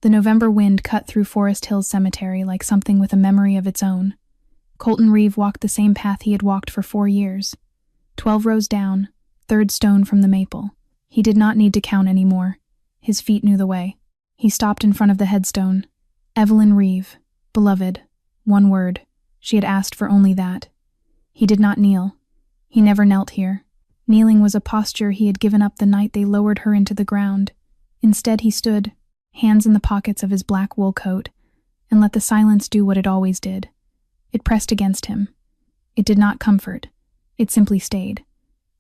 The November wind cut through Forest Hills Cemetery like something with a memory of its own. Colton Reeve walked the same path he had walked for 4 years. 12 rows down, third stone from the maple. He did not need to count anymore. His feet knew the way. He stopped in front of the headstone. Evelyn Reeve, beloved. One word. She had asked for only that. He did not kneel. He never knelt here. Kneeling was a posture he had given up the night they lowered her into the ground. Instead he stood, hands in the pockets of his black wool coat, and let the silence do what it always did. It pressed against him. It did not comfort. It simply stayed.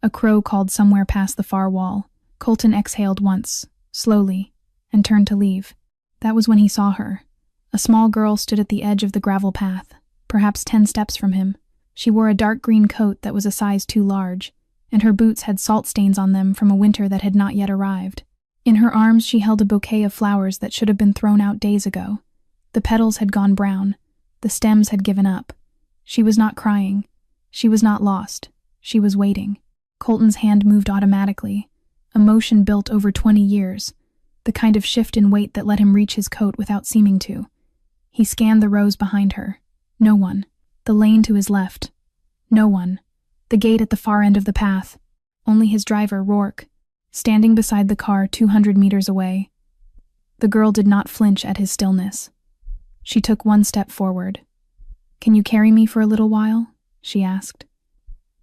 A crow called somewhere past the far wall. Colton exhaled once, slowly, and turned to leave. That was when he saw her. A small girl stood at the edge of the gravel path, perhaps 10 steps from him. She wore a dark green coat that was a size too large, and her boots had salt stains on them from a winter that had not yet arrived. In her arms she held a bouquet of flowers that should have been thrown out days ago. The petals had gone brown. The stems had given up. She was not crying. She was not lost. She was waiting. Colton's hand moved automatically. Emotion built over 20 years. The kind of shift in weight that let him reach his coat without seeming to. He scanned the rows behind her. No one. The lane to his left. No one. The gate at the far end of the path. Only his driver, Rourke, standing beside the car 200 meters away. The girl did not flinch at his stillness. She took 1 step forward. "Can you carry me for a little while?" she asked.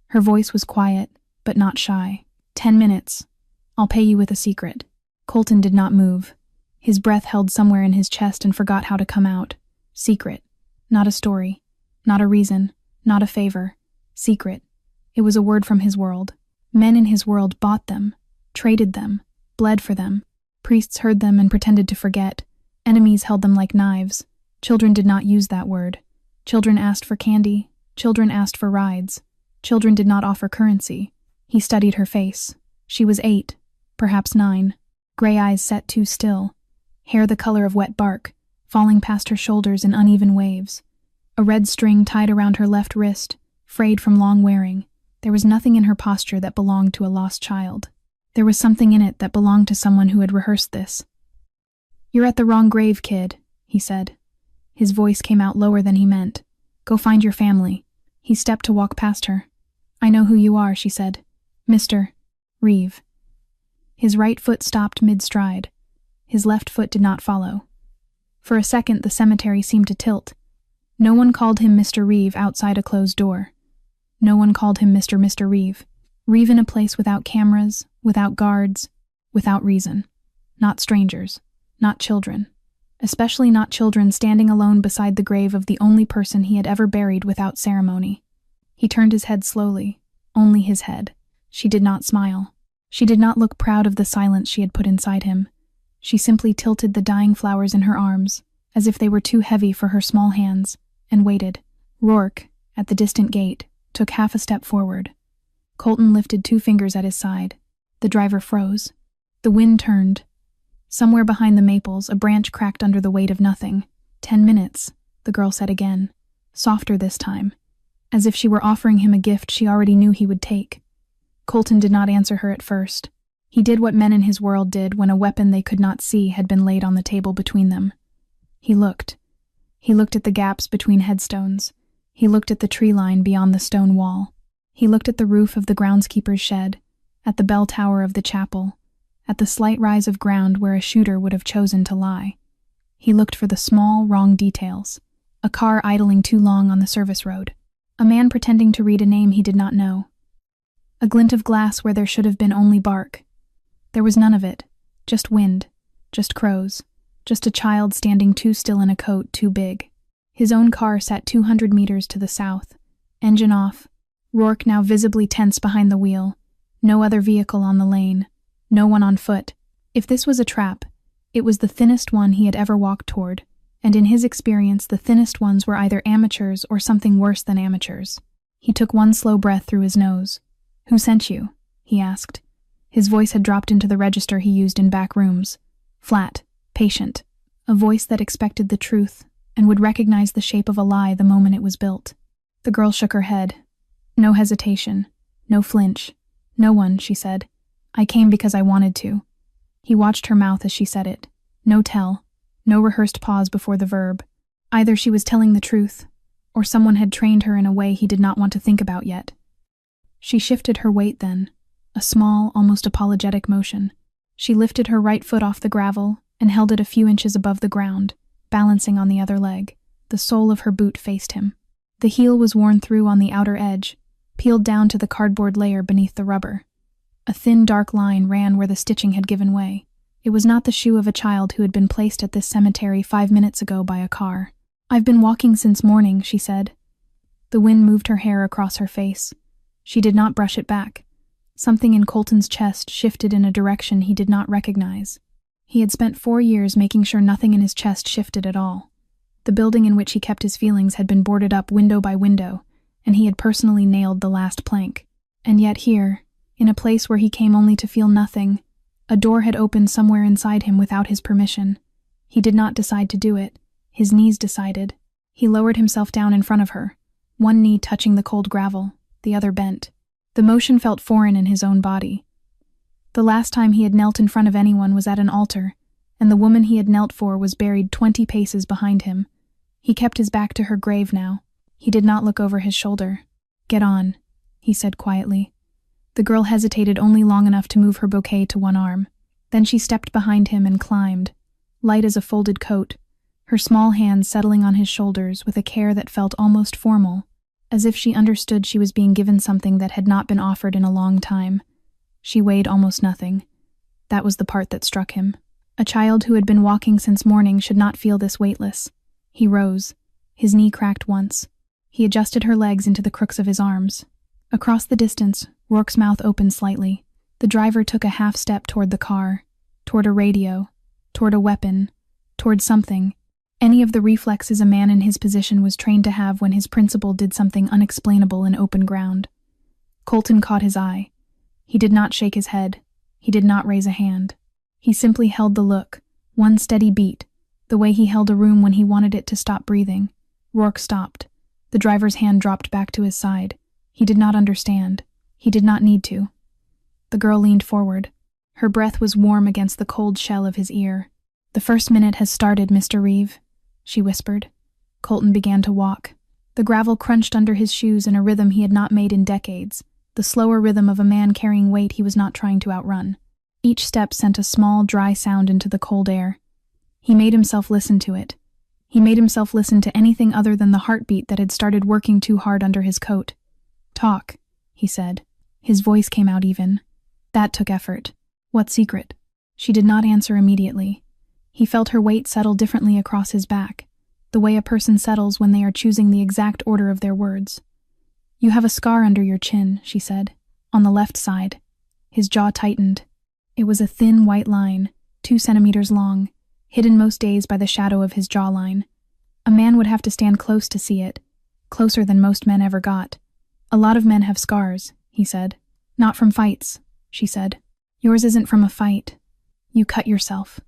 Her voice was quiet, but not shy. 10 minutes. I'll pay you with a secret." Colton did not move. His breath held somewhere in his chest and forgot how to come out. Secret. Not a story. Not a reason. Not a favor. Secret. It was a word from his world. Men in his world bought them, traded them, bled for them. Priests heard them and pretended to forget. Enemies held them like knives. Children did not use that word. Children asked for candy. Children asked for rides. Children did not offer currency. He studied her face. She was 8, perhaps 9. Gray eyes set too still. Hair the color of wet bark, falling past her shoulders in uneven waves. A red string tied around her left wrist, frayed from long wearing. There was nothing in her posture that belonged to a lost child. There was something in it that belonged to someone who had rehearsed this. "You're at the wrong grave, kid," he said. His voice came out lower than he meant. "Go find your family." He stepped to walk past her. "I know who you are," she said. "Mr. Reeve." His right foot stopped mid-stride. His left foot did not follow. For a second, the cemetery seemed to tilt. No one called him Mr. Reeve outside a closed door. No one called him Mr. Reeve. Reeve in a place without cameras, without guards, without reason. Not strangers. Not children. Especially not children standing alone beside the grave of the only person he had ever buried without ceremony. He turned his head slowly. Only his head. She did not smile. She did not look proud of the silence she had put inside him. She simply tilted the dying flowers in her arms, as if they were too heavy for her small hands, and waited. Rourke, at the distant gate, took half a step forward. Colton lifted 2 fingers at his side. The driver froze. The wind turned. Somewhere behind the maples, a branch cracked under the weight of nothing. 10 minutes, the girl said again, softer this time, as if she were offering him a gift she already knew he would take. Colton did not answer her at first. He did what men in his world did when a weapon they could not see had been laid on the table between them. He looked. He looked at the gaps between headstones. He looked at the tree line beyond the stone wall. He looked at the roof of the groundskeeper's shed, at the bell tower of the chapel, at the slight rise of ground where a shooter would have chosen to lie. He looked for the small, wrong details. A car idling too long on the service road. A man pretending to read a name he did not know. A glint of glass where there should have been only bark. There was none of it. Just wind. Just crows. Just a child standing too still in a coat too big. His own car sat 200 meters to the south. Engine off. Rourke now visibly tense behind the wheel. No other vehicle on the lane. No one on foot. If this was a trap, it was the thinnest one he had ever walked toward, and in his experience the thinnest ones were either amateurs or something worse than amateurs. He took 1 slow breath through his nose. "Who sent you?" he asked. His voice had dropped into the register he used in back rooms. Flat, patient. A voice that expected the truth and would recognize the shape of a lie the moment it was built. The girl shook her head. No hesitation. No flinch. "No one," she said. "I came because I wanted to." He watched her mouth as she said it. "No tell." No rehearsed pause before the verb. Either she was telling the truth, or someone had trained her in a way he did not want to think about yet. She shifted her weight then, a small, almost apologetic motion. She lifted her right foot off the gravel and held it a few inches above the ground, balancing on the other leg. The sole of her boot faced him. The heel was worn through on the outer edge, peeled down to the cardboard layer beneath the rubber. A thin, dark line ran where the stitching had given way. It was not the shoe of a child who had been placed at this cemetery 5 minutes ago by a car. "I've been walking since morning," she said. The wind moved her hair across her face. She did not brush it back. Something in Colton's chest shifted in a direction he did not recognize. He had spent 4 years making sure nothing in his chest shifted at all. The building in which he kept his feelings had been boarded up window by window, and he had personally nailed the last plank. And yet here, in a place where he came only to feel nothing, a door had opened somewhere inside him without his permission. He did not decide to do it. His knees decided. He lowered himself down in front of her, one knee touching the cold gravel, the other bent. The motion felt foreign in his own body. The last time he had knelt in front of anyone was at an altar, and the woman he had knelt for was buried 20 paces behind him. He kept his back to her grave now. He did not look over his shoulder. "Get on," he said quietly. The girl hesitated only long enough to move her bouquet to one arm. Then she stepped behind him and climbed, light as a folded coat, her small hands settling on his shoulders with a care that felt almost formal, as if she understood she was being given something that had not been offered in a long time. She weighed almost nothing. That was the part that struck him. A child who had been walking since morning should not feel this weightless. He rose. His knee cracked once. He adjusted her legs into the crooks of his arms. Across the distance, Rourke's mouth opened slightly. The driver took a half step toward the car, toward a radio, toward a weapon, toward something. Any of the reflexes a man in his position was trained to have when his principal did something unexplainable in open ground. Colton caught his eye. He did not shake his head. He did not raise a hand. He simply held the look, one steady beat, the way he held a room when he wanted it to stop breathing. Rourke stopped. The driver's hand dropped back to his side. He did not understand. He did not need to. The girl leaned forward. Her breath was warm against the cold shell of his ear. "The first minute has started, Mr. Reeve," she whispered. Colton began to walk. The gravel crunched under his shoes in a rhythm he had not made in decades, the slower rhythm of a man carrying weight he was not trying to outrun. Each step sent a small, dry sound into the cold air. He made himself listen to it. He made himself listen to anything other than the heartbeat that had started working too hard under his coat. "Talk," he said. His voice came out even. That took effort. "What secret?" She did not answer immediately. He felt her weight settle differently across his back, the way a person settles when they are choosing the exact order of their words. "You have a scar under your chin," she said, "on the left side." His jaw tightened. It was a thin white line, 2 centimeters long, hidden most days by the shadow of his jawline. A man would have to stand close to see it, closer than most men ever got. "A lot of men have scars," he said. "Not from fights," she said. "Yours isn't from a fight. You cut yourself.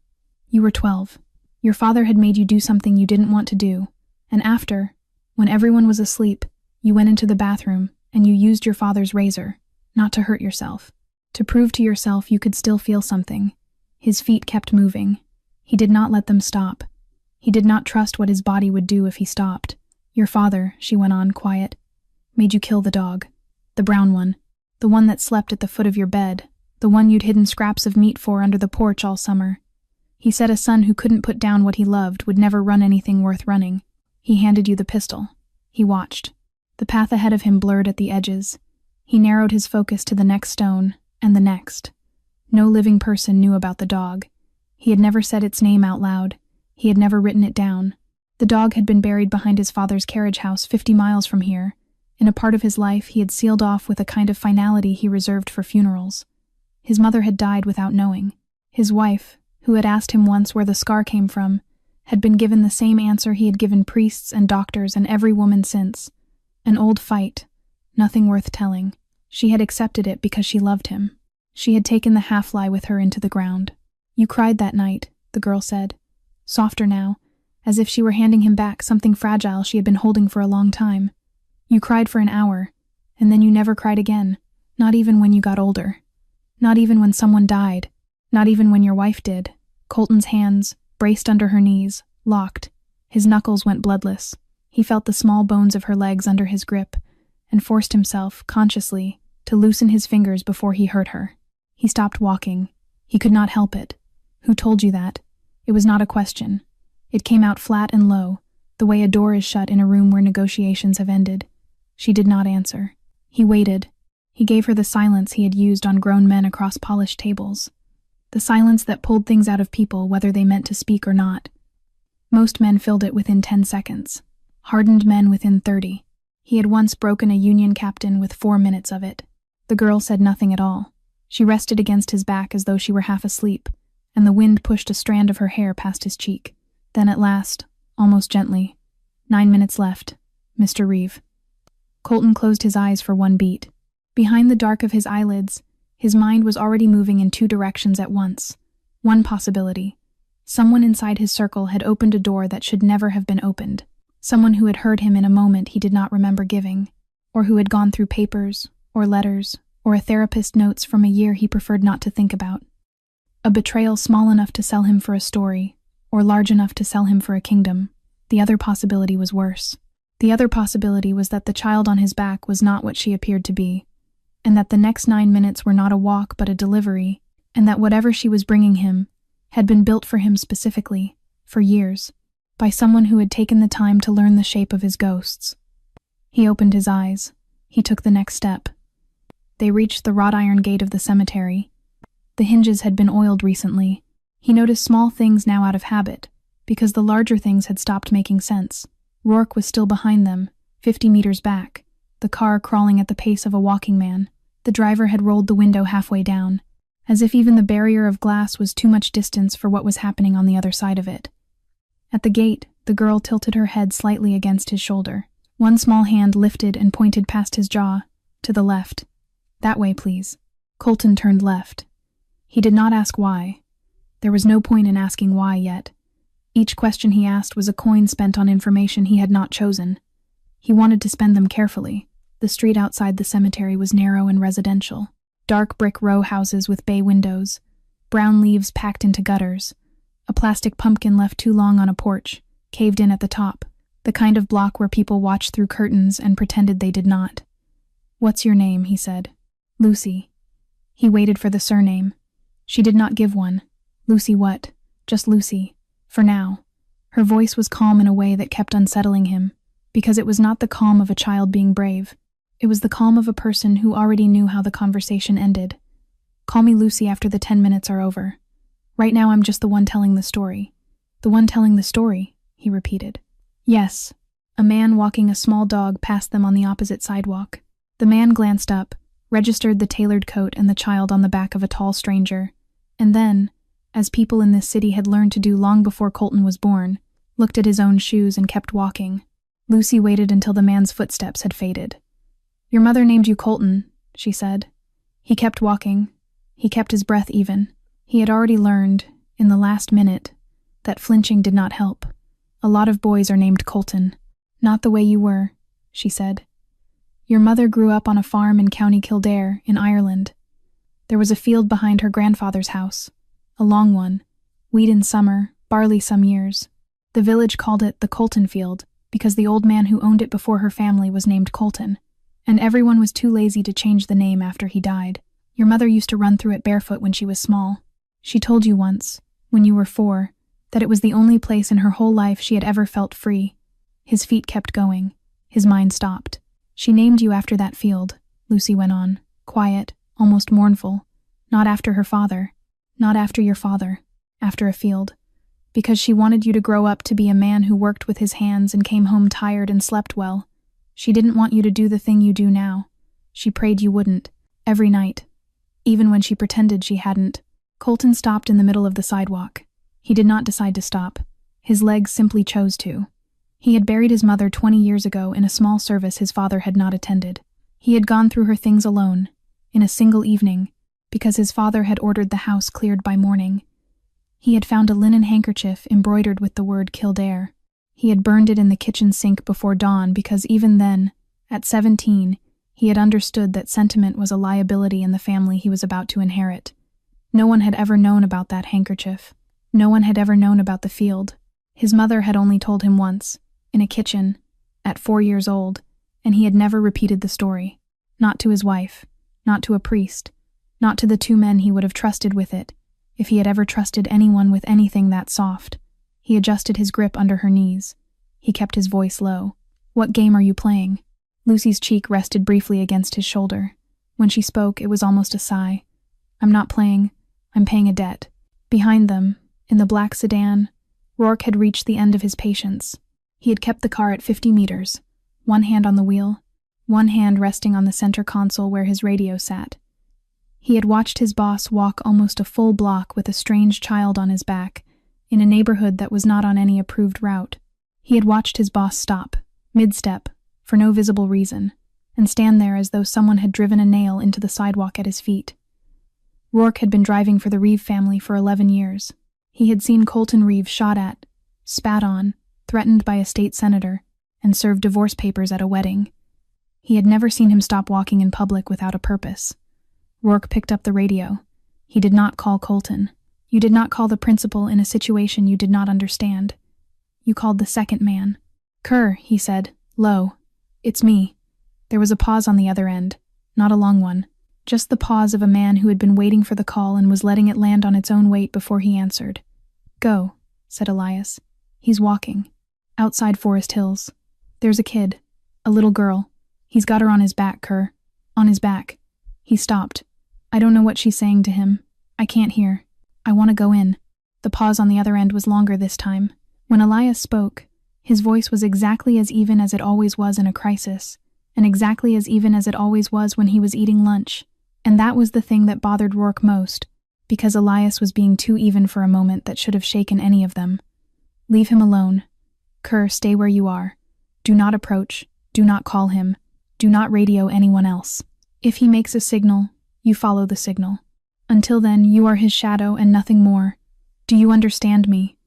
You were 12. Your father had made you do something you didn't want to do, and after, when everyone was asleep, you went into the bathroom and you used your father's razor, not to hurt yourself, to prove to yourself you could still feel something." His feet kept moving. He did not let them stop. He did not trust what his body would do if he stopped. "Your father," she went on, quiet, "made you kill the dog. The brown one. The one that slept at the foot of your bed. The one you'd hidden scraps of meat for under the porch all summer. He said a son who couldn't put down what he loved would never run anything worth running. He handed you the pistol." He watched. The path ahead of him blurred at the edges. He narrowed his focus to the next stone, and the next. No living person knew about the dog. He had never said its name out loud. He had never written it down. The dog had been buried behind his father's carriage house 50 miles from here. In a part of his life he had sealed off with a kind of finality he reserved for funerals. His mother had died without knowing. His wife, who had asked him once where the scar came from, had been given the same answer he had given priests and doctors and every woman since. An old fight, nothing worth telling. She had accepted it because she loved him. She had taken the half-lie with her into the ground. "You cried that night," the girl said, softer now, as if she were handing him back something fragile she had been holding for a long time. "You cried for an hour, and then you never cried again, not even when you got older. Not even when someone died, not even when your wife did." Colton's hands, braced under her knees, locked. His knuckles went bloodless. He felt the small bones of her legs under his grip, and forced himself, consciously, to loosen his fingers before he hurt her. He stopped walking. He could not help it. Who told you that? It was not a question. It came out flat and low, the way a door is shut in a room where negotiations have ended. She did not answer. He waited. He gave her the silence he had used on grown men across polished tables. The silence that pulled things out of people whether they meant to speak or not. Most men filled it within 10 seconds. Hardened men within 30. He had once broken a Union captain with 4 minutes of it. The girl said nothing at all. She rested against his back as though she were half asleep, and the wind pushed a strand of her hair past his cheek. Then at last, almost gently, 9 minutes left, Mr. Reeve. Colton closed his eyes for one beat. Behind the dark of his eyelids, his mind was already moving in 2 directions at once. One possibility. Someone inside his circle had opened a door that should never have been opened. Someone who had heard him in a moment he did not remember giving, or who had gone through papers, or letters, or a therapist's notes from a year he preferred not to think about. A betrayal small enough to sell him for a story, or large enough to sell him for a kingdom. The other possibility was worse. The other possibility was that the child on his back was not what she appeared to be, and that the next 9 minutes were not a walk but a delivery, and that whatever she was bringing him had been built for him specifically, for years, by someone who had taken the time to learn the shape of his ghosts. He opened his eyes. He took the next step. They reached the wrought iron gate of the cemetery. The hinges had been oiled recently. He noticed small things now out of habit, because the larger things had stopped making sense. Rourke was still behind them, 50 meters back, the car crawling at the pace of a walking man. The driver had rolled the window halfway down, as if even the barrier of glass was too much distance for what was happening on the other side of it. At the gate, the girl tilted her head slightly against his shoulder. One small hand lifted and pointed past his jaw, to the left. That way, please. Colton turned left. He did not ask why. There was no point in asking why yet. Each question he asked was a coin spent on information he had not chosen. He wanted to spend them carefully. The street outside the cemetery was narrow and residential. Dark brick row houses with bay windows, brown leaves packed into gutters, a plastic pumpkin left too long on a porch, caved in at the top, the kind of block where people watched through curtains and pretended they did not. "What's your name?" he said. "Lucy." He waited for the surname. She did not give one. Lucy what? Just Lucy. For now. Her voice was calm in a way that kept unsettling him, because it was not the calm of a child being brave. It was the calm of a person who already knew how the conversation ended. "Call me Lucy after the 10 minutes are over. Right now I'm just the one telling the story." "The one telling the story," he repeated. "Yes." A man walking a small dog passed them on the opposite sidewalk. The man glanced up, registered the tailored coat and the child on the back of a tall stranger, and then, as people in this city had learned to do long before Colton was born, looked at his own shoes and kept walking. Lucy waited until the man's footsteps had faded. "Your mother named you Colton," she said. He kept walking. He kept his breath even. He had already learned, in the last minute, that flinching did not help. "A lot of boys are named Colton." "Not the way you were," she said. "Your mother grew up on a farm in County Kildare, in Ireland. There was a field behind her grandfather's house. A long one, wheat in summer, barley some years. The village called it the Colton Field because the old man who owned it before her family was named Colton, and everyone was too lazy to change the name after he died. Your mother used to run through it barefoot when she was small. She told you once, when you were 4, that it was the only place in her whole life she had ever felt free." His feet kept going. His mind stopped. "She named you after that field," Lucy went on, quiet, almost mournful. "Not after her father. Not after your father. After a field. Because she wanted you to grow up to be a man who worked with his hands and came home tired and slept well. She didn't want you to do the thing you do now. She prayed you wouldn't. Every night. Even when she pretended she hadn't." Colton stopped in the middle of the sidewalk. He did not decide to stop. His legs simply chose to. He had buried his mother 20 years ago in a small service his father had not attended. He had gone through her things alone, in a single evening, because his father had ordered the house cleared by morning. He had found a linen handkerchief embroidered with the word Kildare. He had burned it in the kitchen sink before dawn because even then, at 17, he had understood that sentiment was a liability in the family he was about to inherit. No one had ever known about that handkerchief. No one had ever known about the field. His mother had only told him once, in a kitchen, at 4 years old, and he had never repeated the story. Not to his wife, not to a priest, not to the 2 men he would have trusted with it, if he had ever trusted anyone with anything that soft. He adjusted his grip under her knees. He kept his voice low. "What game are you playing?" Lucy's cheek rested briefly against his shoulder. When she spoke, it was almost a sigh. "I'm not playing. I'm paying a debt." Behind them, in the black sedan, Rourke had reached the end of his patience. He had kept the car at 50 meters, one hand on the wheel, one hand resting on the center console where his radio sat. He had watched his boss walk almost a full block with a strange child on his back, in a neighborhood that was not on any approved route. He had watched his boss stop, mid-step, for no visible reason, and stand there as though someone had driven a nail into the sidewalk at his feet. Rourke had been driving for the Reeve family for 11 years. He had seen Colton Reeve shot at, spat on, threatened by a state senator, and served divorce papers at a wedding. He had never seen him stop walking in public without a purpose. Rourke picked up the radio. He did not call Colton. You did not call the principal in a situation you did not understand. You called the second man. "Kerr," he said, low. "It's me." There was a pause on the other end, not a long one. Just the pause of a man who had been waiting for the call and was letting it land on its own weight before he answered. "Go," said Elias. "He's walking. Outside Forest Hills. There's a kid. A little girl. He's got her on his back, Kerr. On his back." He stopped. "I don't know what she's saying to him. I can't hear. I want to go in." The pause on the other end was longer this time. When Elias spoke, his voice was exactly as even as it always was in a crisis, and exactly as even as it always was when he was eating lunch. And that was the thing that bothered Rourke most, because Elias was being too even for a moment that should have shaken any of them. "Leave him alone. Kerr, stay where you are. Do not approach. Do not call him. Do not radio anyone else. If he makes a signal, you follow the signal. Until then, you are his shadow and nothing more. Do you understand me?"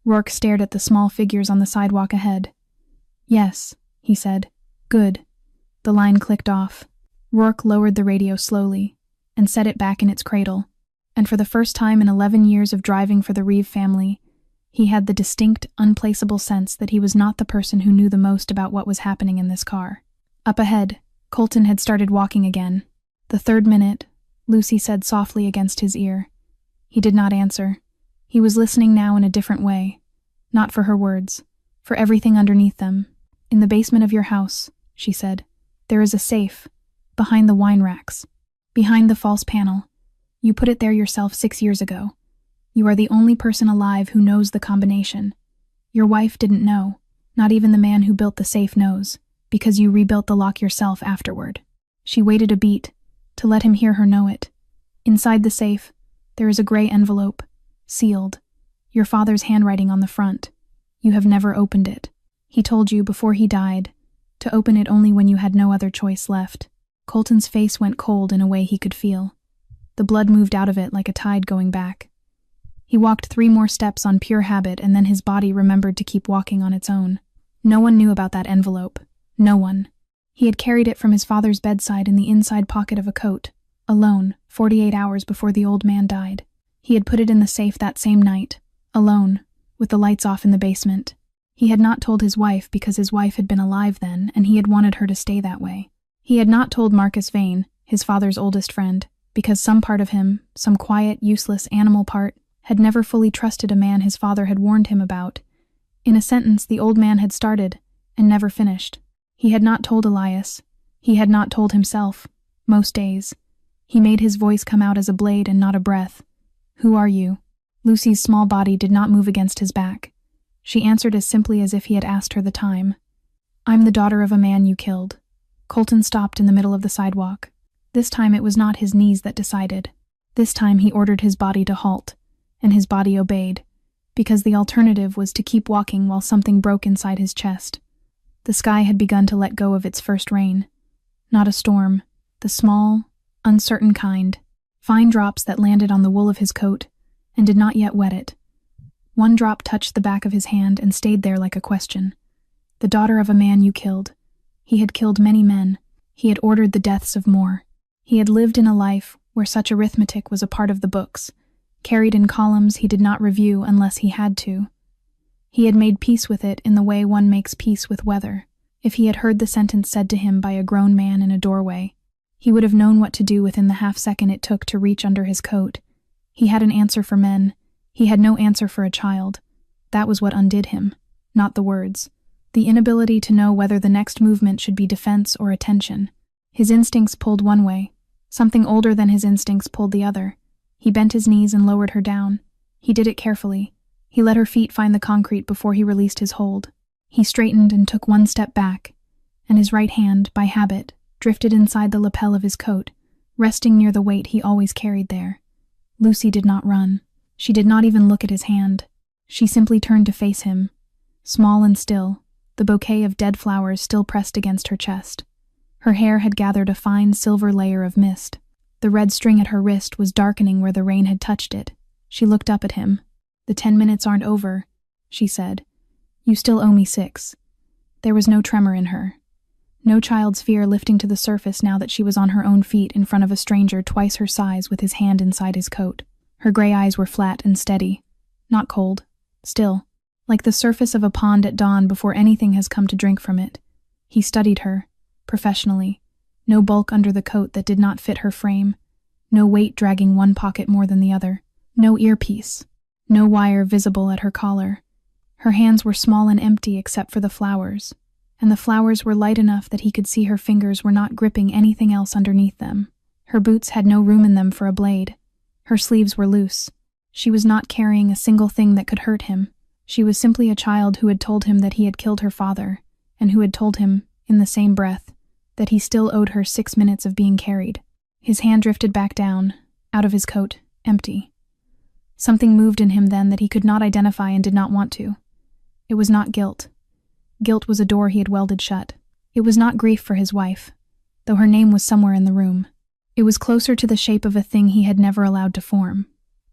Rourke stared at the small figures on the sidewalk ahead. "Yes," he said. "Good." The line clicked off. Rourke lowered the radio slowly and set it back in its cradle, and for the first time in 11 years of driving for the Reeve family, he had the distinct, unplaceable sense that he was not the person who knew the most about what was happening in this car. Up ahead, Colton had started walking again. The 3rd minute, Lucy said softly against his ear. He did not answer. He was listening now in a different way. Not for her words, for everything underneath them. "In the basement of your house," she said, "there is a safe, behind the wine racks, behind the false panel. You put it there yourself 6 years ago. You are the only person alive who knows the combination. Your wife didn't know, not even the man who built the safe knows, because you rebuilt the lock yourself afterward." She waited a beat, to let him hear her know it. "Inside the safe, there is a gray envelope, sealed, your father's handwriting on the front. You have never opened it. He told you before he died to open it only when you had no other choice left." Colton's face went cold in a way he could feel. The blood moved out of it like a tide going back. He walked 3 more steps on pure habit, and then his body remembered to keep walking on its own. No one knew about that envelope. No one. He had carried it from his father's bedside in the inside pocket of a coat, alone, 48 hours before the old man died. He had put it in the safe that same night, alone, with the lights off in the basement. He had not told his wife because his wife had been alive then, and he had wanted her to stay that way. He had not told Marcus Vane, his father's oldest friend, because some part of him, some quiet, useless animal part, had never fully trusted a man his father had warned him about. In a sentence the old man had started, and never finished. He had not told Elias. He had not told himself, most days. He made his voice come out as a blade and not a breath. "Who are you?" Lucy's small body did not move against his back. She answered as simply as if he had asked her the time. "I'm the daughter of a man you killed." Colton stopped in the middle of the sidewalk. This time it was not his knees that decided. This time he ordered his body to halt, and his body obeyed, because the alternative was to keep walking while something broke inside his chest. The sky had begun to let go of its first rain. Not a storm, the small, uncertain kind, fine drops that landed on the wool of his coat and did not yet wet it. One drop touched the back of his hand and stayed there like a question. "The daughter of a man you killed." He had killed many men. He had ordered the deaths of more. He had lived in a life where such arithmetic was a part of the books, carried in columns he did not review unless he had to. He had made peace with it in the way one makes peace with weather. If he had heard the sentence said to him by a grown man in a doorway, he would have known what to do within the half-second it took to reach under his coat. He had an answer for men. He had no answer for a child. That was what undid him, not the words. The inability to know whether the next movement should be defense or attention. His instincts pulled one way. Something older than his instincts pulled the other. He bent his knees and lowered her down. He did it carefully. He let her feet find the concrete before he released his hold. He straightened and took one step back, and his right hand, by habit, drifted inside the lapel of his coat, resting near the weight he always carried there. Lucy did not run. She did not even look at his hand. She simply turned to face him, small and still, the bouquet of dead flowers still pressed against her chest. Her hair had gathered a fine silver layer of mist. The red string at her wrist was darkening where the rain had touched it. She looked up at him. "The 10 minutes aren't over," she said. "You still owe me 6. There was no tremor in her. No child's fear lifting to the surface now that she was on her own feet in front of a stranger twice her size with his hand inside his coat. Her gray eyes were flat and steady. Not cold. Still. Like the surface of a pond at dawn before anything has come to drink from it. He studied her, professionally. No bulk under the coat that did not fit her frame. No weight dragging one pocket more than the other. No earpiece. No wire visible at her collar. Her hands were small and empty except for the flowers, and the flowers were light enough that he could see her fingers were not gripping anything else underneath them. Her boots had no room in them for a blade. Her sleeves were loose. She was not carrying a single thing that could hurt him. She was simply a child who had told him that he had killed her father, and who had told him, in the same breath, that he still owed her 6 minutes of being carried. His hand drifted back down, out of his coat, empty. Something moved in him then that he could not identify and did not want to. It was not guilt. Guilt was a door he had welded shut. It was not grief for his wife, though her name was somewhere in the room. It was closer to the shape of a thing he had never allowed to form.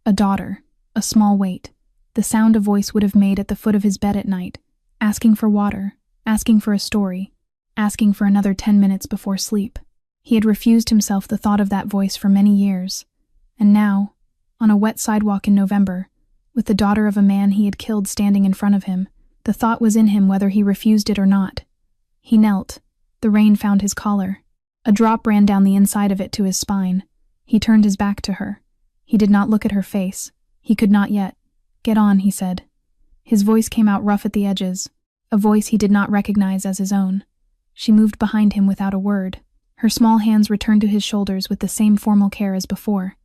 A daughter, a small weight, the sound a voice would have made at the foot of his bed at night, asking for water, asking for a story, asking for another 10 minutes before sleep. He had refused himself the thought of that voice for many years, and now, on a wet sidewalk in November, with the daughter of a man he had killed standing in front of him, the thought was in him whether he refused it or not. He knelt. The rain found his collar. A drop ran down the inside of it to his spine. He turned his back to her. He did not look at her face. He could not yet. "Get on," he said. His voice came out rough at the edges, a voice he did not recognize as his own. She moved behind him without a word. Her small hands returned to his shoulders with the same formal care as before,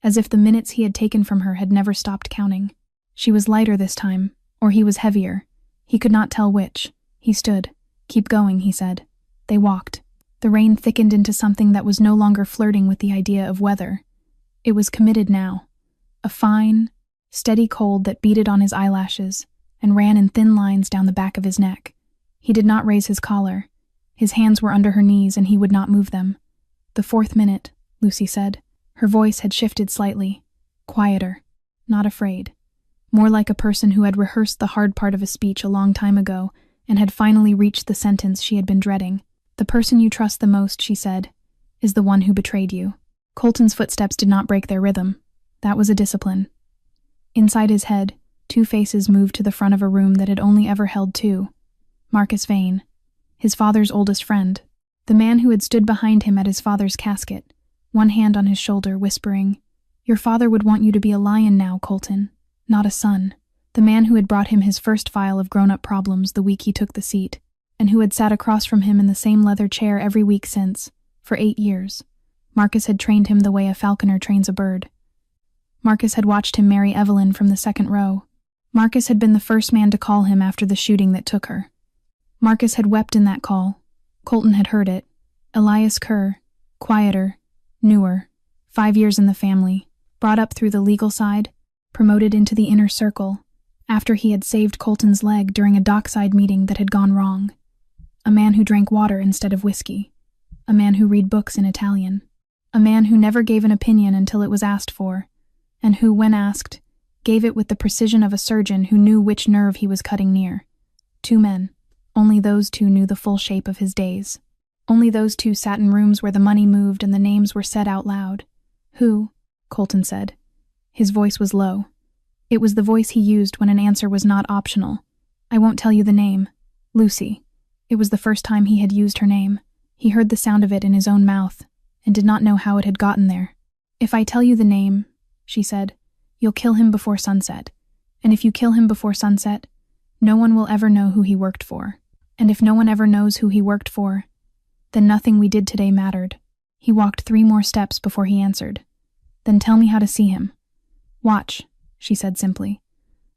as if the minutes he had taken from her had never stopped counting. She was lighter this time, or he was heavier. He could not tell which. He stood. "Keep going," he said. They walked. The rain thickened into something that was no longer flirting with the idea of weather. It was committed now. A fine, steady cold that beaded on his eyelashes and ran in thin lines down the back of his neck. He did not raise his collar. His hands were under her knees and he would not move them. "The 4th minute," Lucy said. Her voice had shifted slightly. Quieter. Not afraid. More like a person who had rehearsed the hard part of a speech a long time ago and had finally reached the sentence she had been dreading. "The person you trust the most," she said, "is the one who betrayed you." Colton's footsteps did not break their rhythm. That was a discipline. Inside his head, 2 faces moved to the front of a room that had only ever held 2. Marcus Vane, his father's oldest friend, the man who had stood behind him at his father's casket, one hand on his shoulder, whispering, "Your father would want you to be a lion now, Colton, not a son." The man who had brought him his first file of grown-up problems the week he took the seat, and who had sat across from him in the same leather chair every week since, for 8 years. Marcus had trained him the way a falconer trains a bird. Marcus had watched him marry Evelyn from the 2nd row. Marcus had been the first man to call him after the shooting that took her. Marcus had wept in that call. Colton had heard it. Elias Kerr, quieter, newer, 5 years in the family, brought up through the legal side, promoted into the inner circle, after he had saved Colton's leg during a dockside meeting that had gone wrong. A man who drank water instead of whiskey. A man who read books in Italian. A man who never gave an opinion until it was asked for, and who, when asked, gave it with the precision of a surgeon who knew which nerve he was cutting near. 2 men. Only those 2 knew the full shape of his days. Only those 2 sat in rooms where the money moved and the names were said out loud. "Who," Colton said, His voice was low. It was the voice he used when an answer was not optional. I won't tell you the name. Lucy. It was the first time he had used her name. He heard the sound of it in his own mouth, and did not know how it had gotten there. If I tell you the name, she said, you'll kill him before sunset. And if you kill him before sunset, no one will ever know who he worked for. And if no one ever knows who he worked for, then nothing we did today mattered. He walked 3 more steps before he answered. Then tell me how to see him. Watch, she said simply.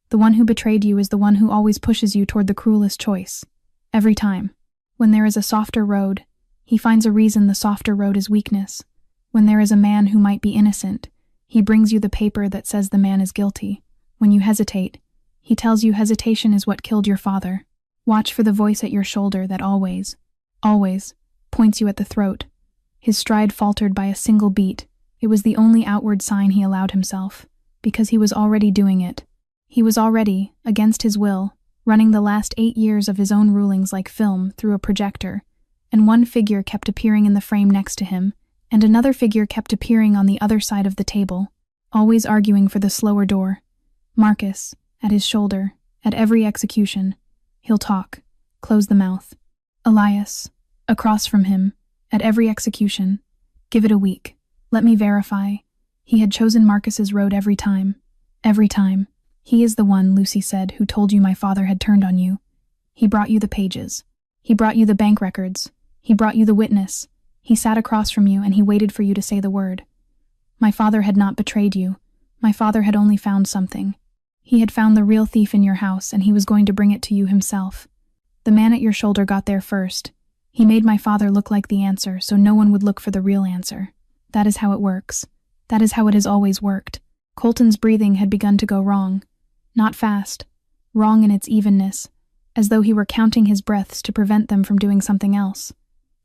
The one who betrayed you is the one who always pushes you toward the cruelest choice. Every time. When there is a softer road, he finds a reason the softer road is weakness. When there is a man who might be innocent, he brings you the paper that says the man is guilty. When you hesitate, he tells you hesitation is what killed your father. Watch for the voice at your shoulder that always points you at the throat. His stride faltered by a single beat. It was the only outward sign he allowed himself, because he was already doing it. He was already, against his will, running the last 8 years of his own rulings like film through a projector, and one figure kept appearing in the frame next to him, and another figure kept appearing on the other side of the table, always arguing for the slower door. Marcus, at his shoulder, at every execution. He'll talk. Close the mouth. Elias, across from him, at every execution. Give it a week. Let me verify. He had chosen Marcus's road every time. Every time. He is the one, Lucy said, who told you my father had turned on you. He brought you the pages. He brought you the bank records. He brought you the witness. He sat across from you and he waited for you to say the word. My father had not betrayed you. My father had only found something. He had found the real thief in your house and he was going to bring it to you himself. The man at your shoulder got there first. He made my father look like the answer so no one would look for the real answer. That is how it works. That is how it has always worked. Colton's breathing had begun to go wrong. Not fast. Wrong in its evenness, as though he were counting his breaths to prevent them from doing something else.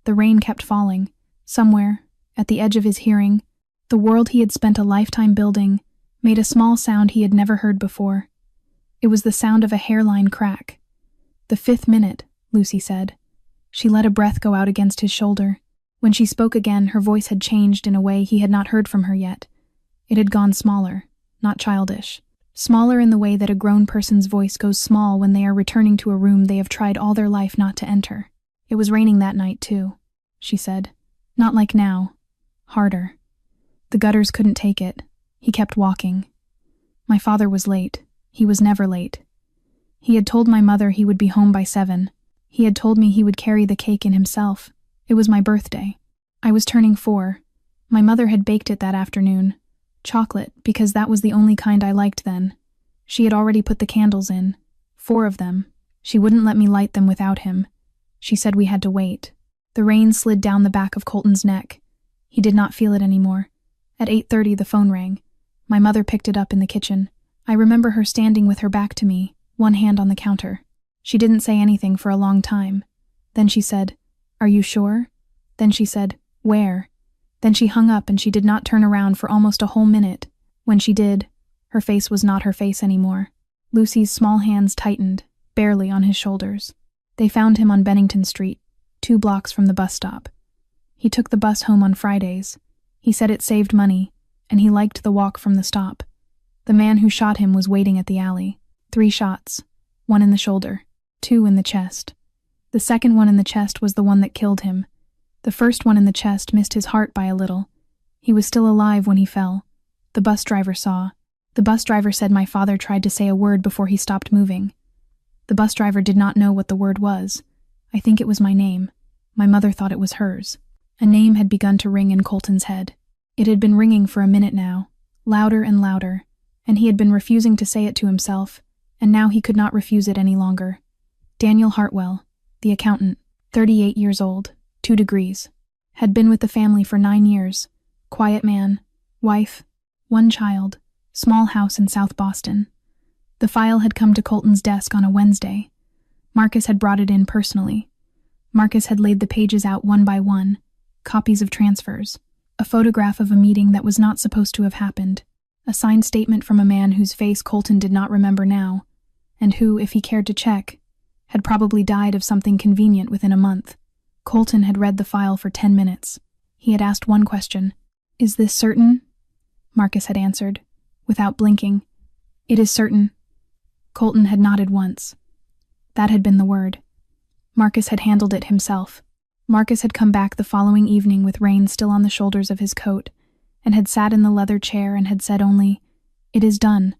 The rain kept falling. Somewhere, at the edge of his hearing, the world he had spent a lifetime building made a small sound he had never heard before. It was the sound of a hairline crack. The 5th minute, Lucy said. She let a breath go out against his shoulder. When she spoke again, her voice had changed in a way he had not heard from her yet. It had gone smaller, not childish. Smaller in the way that a grown person's voice goes small when they are returning to a room they have tried all their life not to enter. It was raining that night, too, she said. Not like now. Harder. The gutters couldn't take it. He kept walking. My father was late. He was never late. He had told my mother he would be home by 7. He had told me he would carry the cake in himself. It was my birthday. I was turning 4. My mother had baked it that afternoon. Chocolate, because that was the only kind I liked then. She had already put the candles in. 4 of them. She wouldn't let me light them without him. She said we had to wait. The rain slid down the back of Colton's neck. He did not feel it anymore. At 8:30 the phone rang. My mother picked it up in the kitchen. I remember her standing with her back to me, one hand on the counter. She didn't say anything for a long time. Then she said, "Are you sure?" Then she said, "Where?" Then she hung up and she did not turn around for almost a whole minute. When she did, her face was not her face anymore. Lucy's small hands tightened, barely on his shoulders. They found him on Bennington Street, 2 blocks from the bus stop. He took the bus home on Fridays. He said it saved money, and he liked the walk from the stop. The man who shot him was waiting at the alley. 3 shots, 1 in the shoulder, 2 in the chest. The second one in the chest was the one that killed him. The first one in the chest missed his heart by a little. He was still alive when he fell. The bus driver saw. The bus driver said my father tried to say a word before he stopped moving. The bus driver did not know what the word was. I think it was my name. My mother thought it was hers. A name had begun to ring in Colton's head. It had been ringing for a minute now, louder and louder, and he had been refusing to say it to himself, and now he could not refuse it any longer. Daniel Hartwell, the accountant, 38 years old, 2 degrees, had been with the family for 9 years, quiet man, wife, 1 child, small house in South Boston. The file had come to Colton's desk on a Wednesday. Marcus had brought it in personally. Marcus had laid the pages out one by one, copies of transfers, a photograph of a meeting that was not supposed to have happened, a signed statement from a man whose face Colton did not remember now, and who, if he cared to check, had probably died of something convenient within a month. Colton had read the file for 10 minutes. He had asked one question. "Is this certain?" Marcus had answered, without blinking. "It is certain." Colton had nodded once. That had been the word. Marcus had handled it himself. Marcus had come back the following evening with rain still on the shoulders of his coat, and had sat in the leather chair and had said only, "It is done."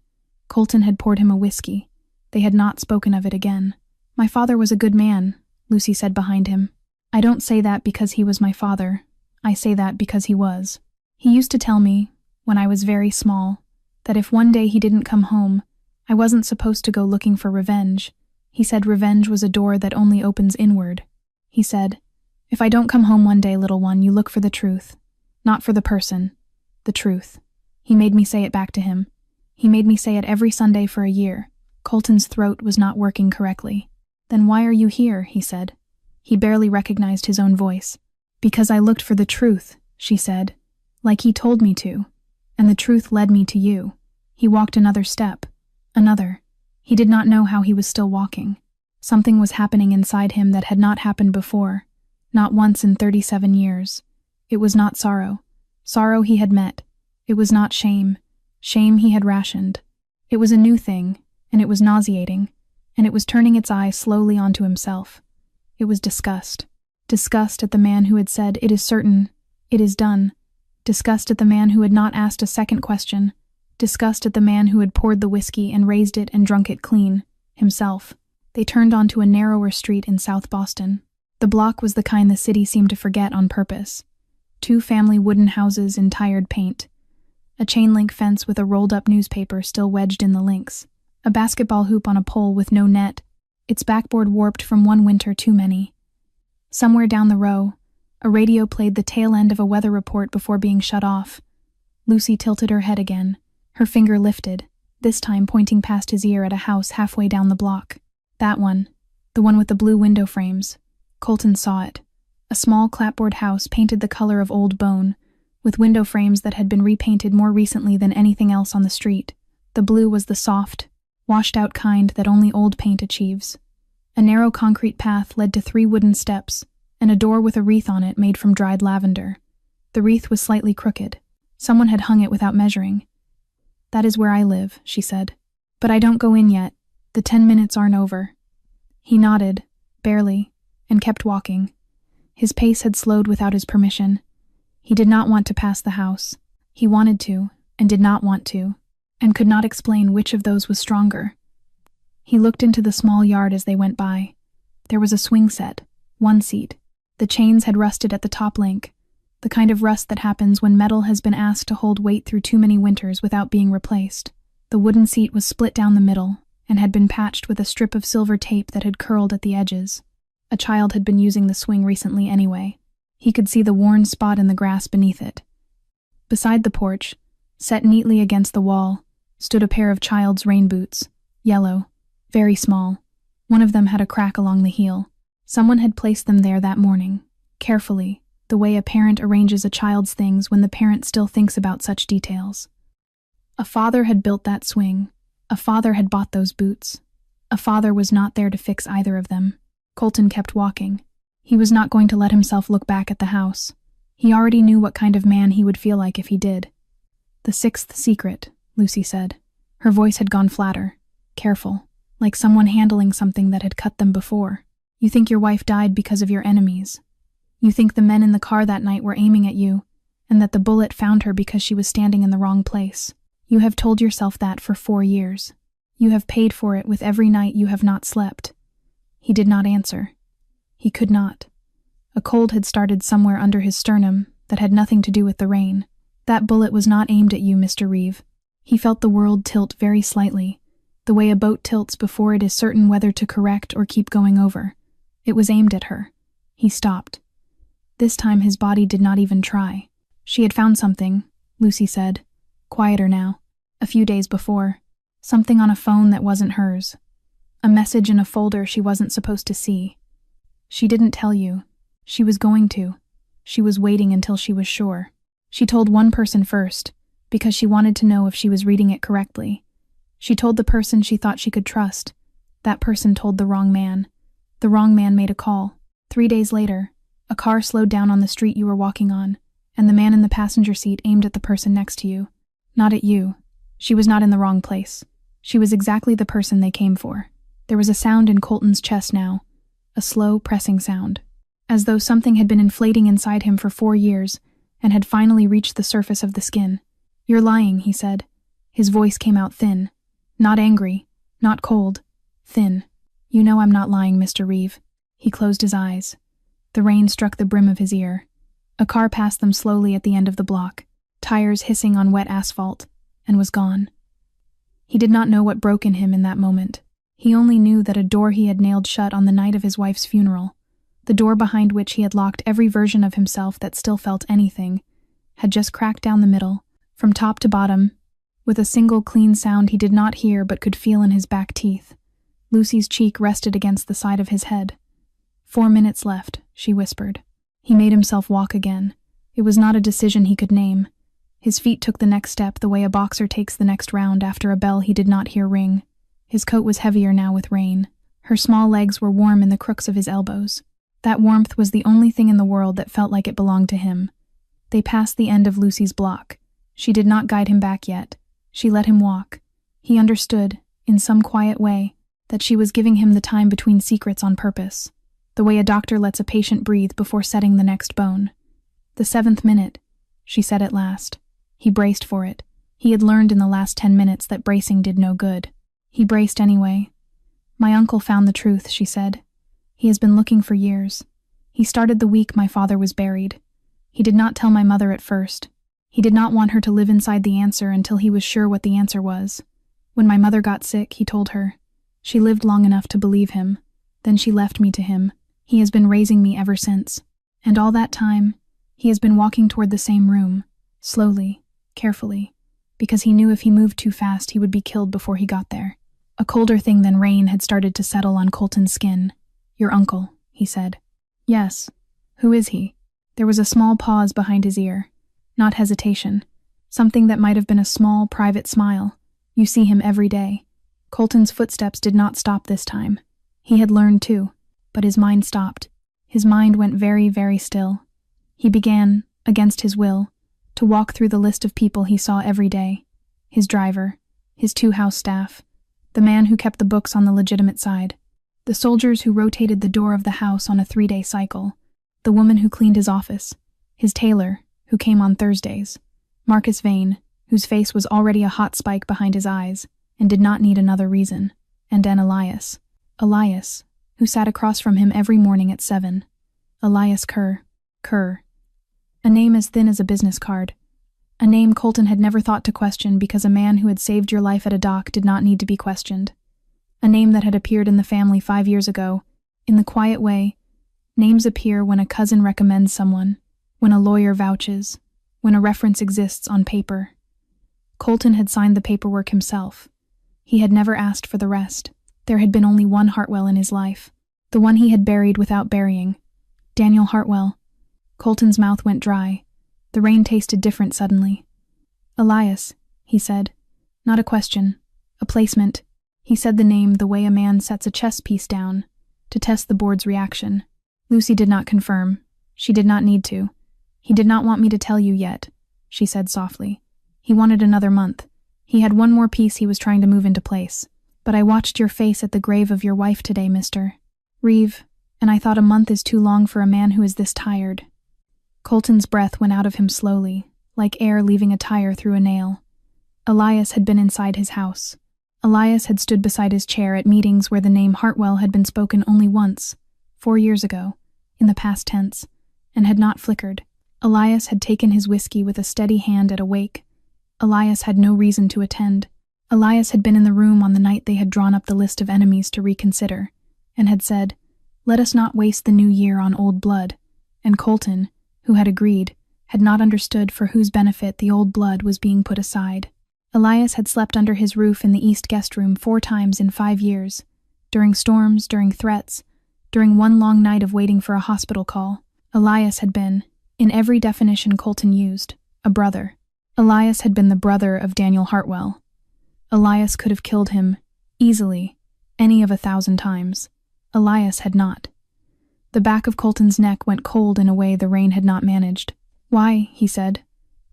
Colton had poured him a whiskey. They had not spoken of it again. "My father was a good man," Lucy said behind him. "I don't say that because he was my father. I say that because he was. He used to tell me, when I was very small, that if one day he didn't come home, I wasn't supposed to go looking for revenge. He said revenge was a door that only opens inward. He said, 'If I don't come home one day, little one, you look for the truth. Not for the person. The truth.' He made me say it back to him. He made me say it every Sunday for a year." Colton's throat was not working correctly. "Then why are you here?" he said. He barely recognized his own voice. "Because I looked for the truth," she said, "like he told me to. And the truth led me to you." He walked another step. Another. He did not know how he was still walking. Something was happening inside him that had not happened before. Not once in 37 years. It was not sorrow. Sorrow he had met. It was not shame. Shame he had rationed. It was a new thing, and it was nauseating, and it was turning its eye slowly onto himself. It was disgust. Disgust at the man who had said, "It is certain. It is done." Disgust at the man who had not asked a second question. Disgust at the man who had poured the whiskey and raised it and drunk it clean. Himself. They turned onto a narrower street in South Boston. The block was the kind the city seemed to forget on purpose. 2 family wooden houses in tired paint. A chain-link fence with a rolled-up newspaper still wedged in the links. A basketball hoop on a pole with no net, its backboard warped from one winter too many. Somewhere down the row, a radio played the tail end of a weather report before being shut off. Lucy tilted her head again, her finger lifted, this time pointing past his ear at a house halfway down the block. That one, the one with the blue window frames. Colton saw it. A small clapboard house painted the color of old bone, with window frames that had been repainted more recently than anything else on the street. The blue was the soft, washed-out kind that only old paint achieves. A narrow concrete path led to 3 wooden steps, and a door with a wreath on it made from dried lavender. The wreath was slightly crooked. Someone had hung it without measuring. "That is where I live," she said. "But I don't go in yet. The 10 minutes aren't over." He nodded, barely, and kept walking. His pace had slowed without his permission. He did not want to pass the house. He wanted to, and did not want to, and could not explain which of those was stronger. He looked into the small yard as they went by. There was a swing set, 1 seat. The chains had rusted at the top link, the kind of rust that happens when metal has been asked to hold weight through too many winters without being replaced. The wooden seat was split down the middle, and had been patched with a strip of silver tape that had curled at the edges. A child had been using the swing recently anyway. He could see the worn spot in the grass beneath it. Beside the porch, set neatly against the wall, stood a pair of child's rain boots, yellow, very small. One of them had a crack along the heel. Someone had placed them there that morning, carefully, the way a parent arranges a child's things when the parent still thinks about such details. A father had built that swing. A father had bought those boots. A father was not there to fix either of them. Colton kept walking. He was not going to let himself look back at the house. He already knew what kind of man he would feel like if he did. "The 6th secret," Lucy said. Her voice had gone flatter, careful, like someone handling something that had cut them before. "You think your wife died because of your enemies. You think the men in the car that night were aiming at you, and that the bullet found her because she was standing in the wrong place. You have told yourself that for 4 years. You have paid for it with every night you have not slept." He did not answer. He could not. A cold had started somewhere under his sternum that had nothing to do with the rain. "That bullet was not aimed at you, Mr. Reeve." He felt the world tilt very slightly, the way a boat tilts before it is certain whether to correct or keep going over. It was aimed at her. He stopped. This time his body did not even try. She had found something, Lucy said, quieter now, a few days before. Something on a phone that wasn't hers. A message in a folder she wasn't supposed to see. She didn't tell you. She was going to. She was waiting until she was sure. She told one person first, because she wanted to know if she was reading it correctly. She told the person she thought she could trust. That person told the wrong man. The wrong man made a call. 3 days later, a car slowed down on the street you were walking on, and the man in the passenger seat aimed at the person next to you. Not at you. She was not in the wrong place. She was exactly the person they came for. There was a sound in Colton's chest now, a slow, pressing sound, as though something had been inflating inside him for 4 years and had finally reached the surface of the skin. "You're lying," he said. His voice came out thin, not angry, not cold, thin. "You know I'm not lying, Mr. Reeve." He closed his eyes. The rain struck the brim of his ear. A car passed them slowly at the end of the block, tires hissing on wet asphalt, and was gone. He did not know what broke in him in that moment. He only knew that a door he had nailed shut on the night of his wife's funeral, the door behind which he had locked every version of himself that still felt anything, had just cracked down the middle, from top to bottom, with a single clean sound he did not hear but could feel in his back teeth. Lucy's cheek rested against the side of his head. 4 minutes left, she whispered. He made himself walk again. It was not a decision he could name. His feet took the next step the way a boxer takes the next round after a bell he did not hear ring. His coat was heavier now with rain. Her small legs were warm in the crooks of his elbows. That warmth was the only thing in the world that felt like it belonged to him. They passed the end of Lucy's block. She did not guide him back yet. She let him walk. He understood, in some quiet way, that she was giving him the time between secrets on purpose, the way a doctor lets a patient breathe before setting the next bone. "The 7th minute," she said at last. He braced for it. He had learned in the last 10 minutes that bracing did no good. He braced anyway. "My uncle found the truth," she said. "He has been looking for years. He started the week my father was buried. He did not tell my mother at first. He did not want her to live inside the answer until he was sure what the answer was. When my mother got sick, he told her. She lived long enough to believe him. Then she left me to him. He has been raising me ever since. And all that time, he has been walking toward the same room, slowly, carefully, because he knew if he moved too fast he would be killed before he got there." A colder thing than rain had started to settle on Colton's skin. "Your uncle," he said. "Yes. Who is he?" There was a small pause behind his ear. Not hesitation. Something that might have been a small, private smile. "You see him every day." Colton's footsteps did not stop this time. He had learned too, but his mind stopped. His mind went very, very still. He began, against his will, to walk through the list of people he saw every day. His driver, his 2 house staff, the man who kept the books on the legitimate side, the soldiers who rotated the door of the house on a 3-day cycle, the woman who cleaned his office, his tailor, who came on Thursdays, Marcus Vane, whose face was already a hot spike behind his eyes and did not need another reason, and then Elias, who sat across from him every morning at 7. Elias Kerr. A name as thin as a business card. A name Colton had never thought to question because a man who had saved your life at a dock did not need to be questioned. A name that had appeared in the family 5 years ago, in the quiet way. Names appear when a cousin recommends someone, when a lawyer vouches, when a reference exists on paper. Colton had signed the paperwork himself. He had never asked for the rest. There had been only one Hartwell in his life, the one he had buried without burying. Daniel Hartwell. Colton's mouth went dry. The rain tasted different suddenly. "Elias," he said. Not a question. A placement. He said the name the way a man sets a chess piece down, to test the board's reaction. Lucy did not confirm. She did not need to. "He did not want me to tell you yet," she said softly. "He wanted another month. He had one more piece he was trying to move into place. But I watched your face at the grave of your wife today, Mr. Reeve, and I thought a month is too long for a man who is this tired." Colton's breath went out of him slowly, like air leaving a tire through a nail. Elias had been inside his house. Elias had stood beside his chair at meetings where the name Hartwell had been spoken only once, 4 years ago, in the past tense, and had not flickered. Elias had taken his whiskey with a steady hand at a wake. Elias had no reason to attend. Elias had been in the room on the night they had drawn up the list of enemies to reconsider, and had said, "Let us not waste the new year on old blood," and Colton, who had agreed, had not understood for whose benefit the old blood was being put aside. Elias had slept under his roof in the East guest room 4 times in 5 years, during storms, during threats, during one long night of waiting for a hospital call. Elias had been, in every definition Colton used, a brother. Elias had been the brother of Daniel Hartwell. Elias could have killed him, easily, any of 1,000 times. Elias had not. The back of Colton's neck went cold in a way the rain had not managed. "Why?" he said.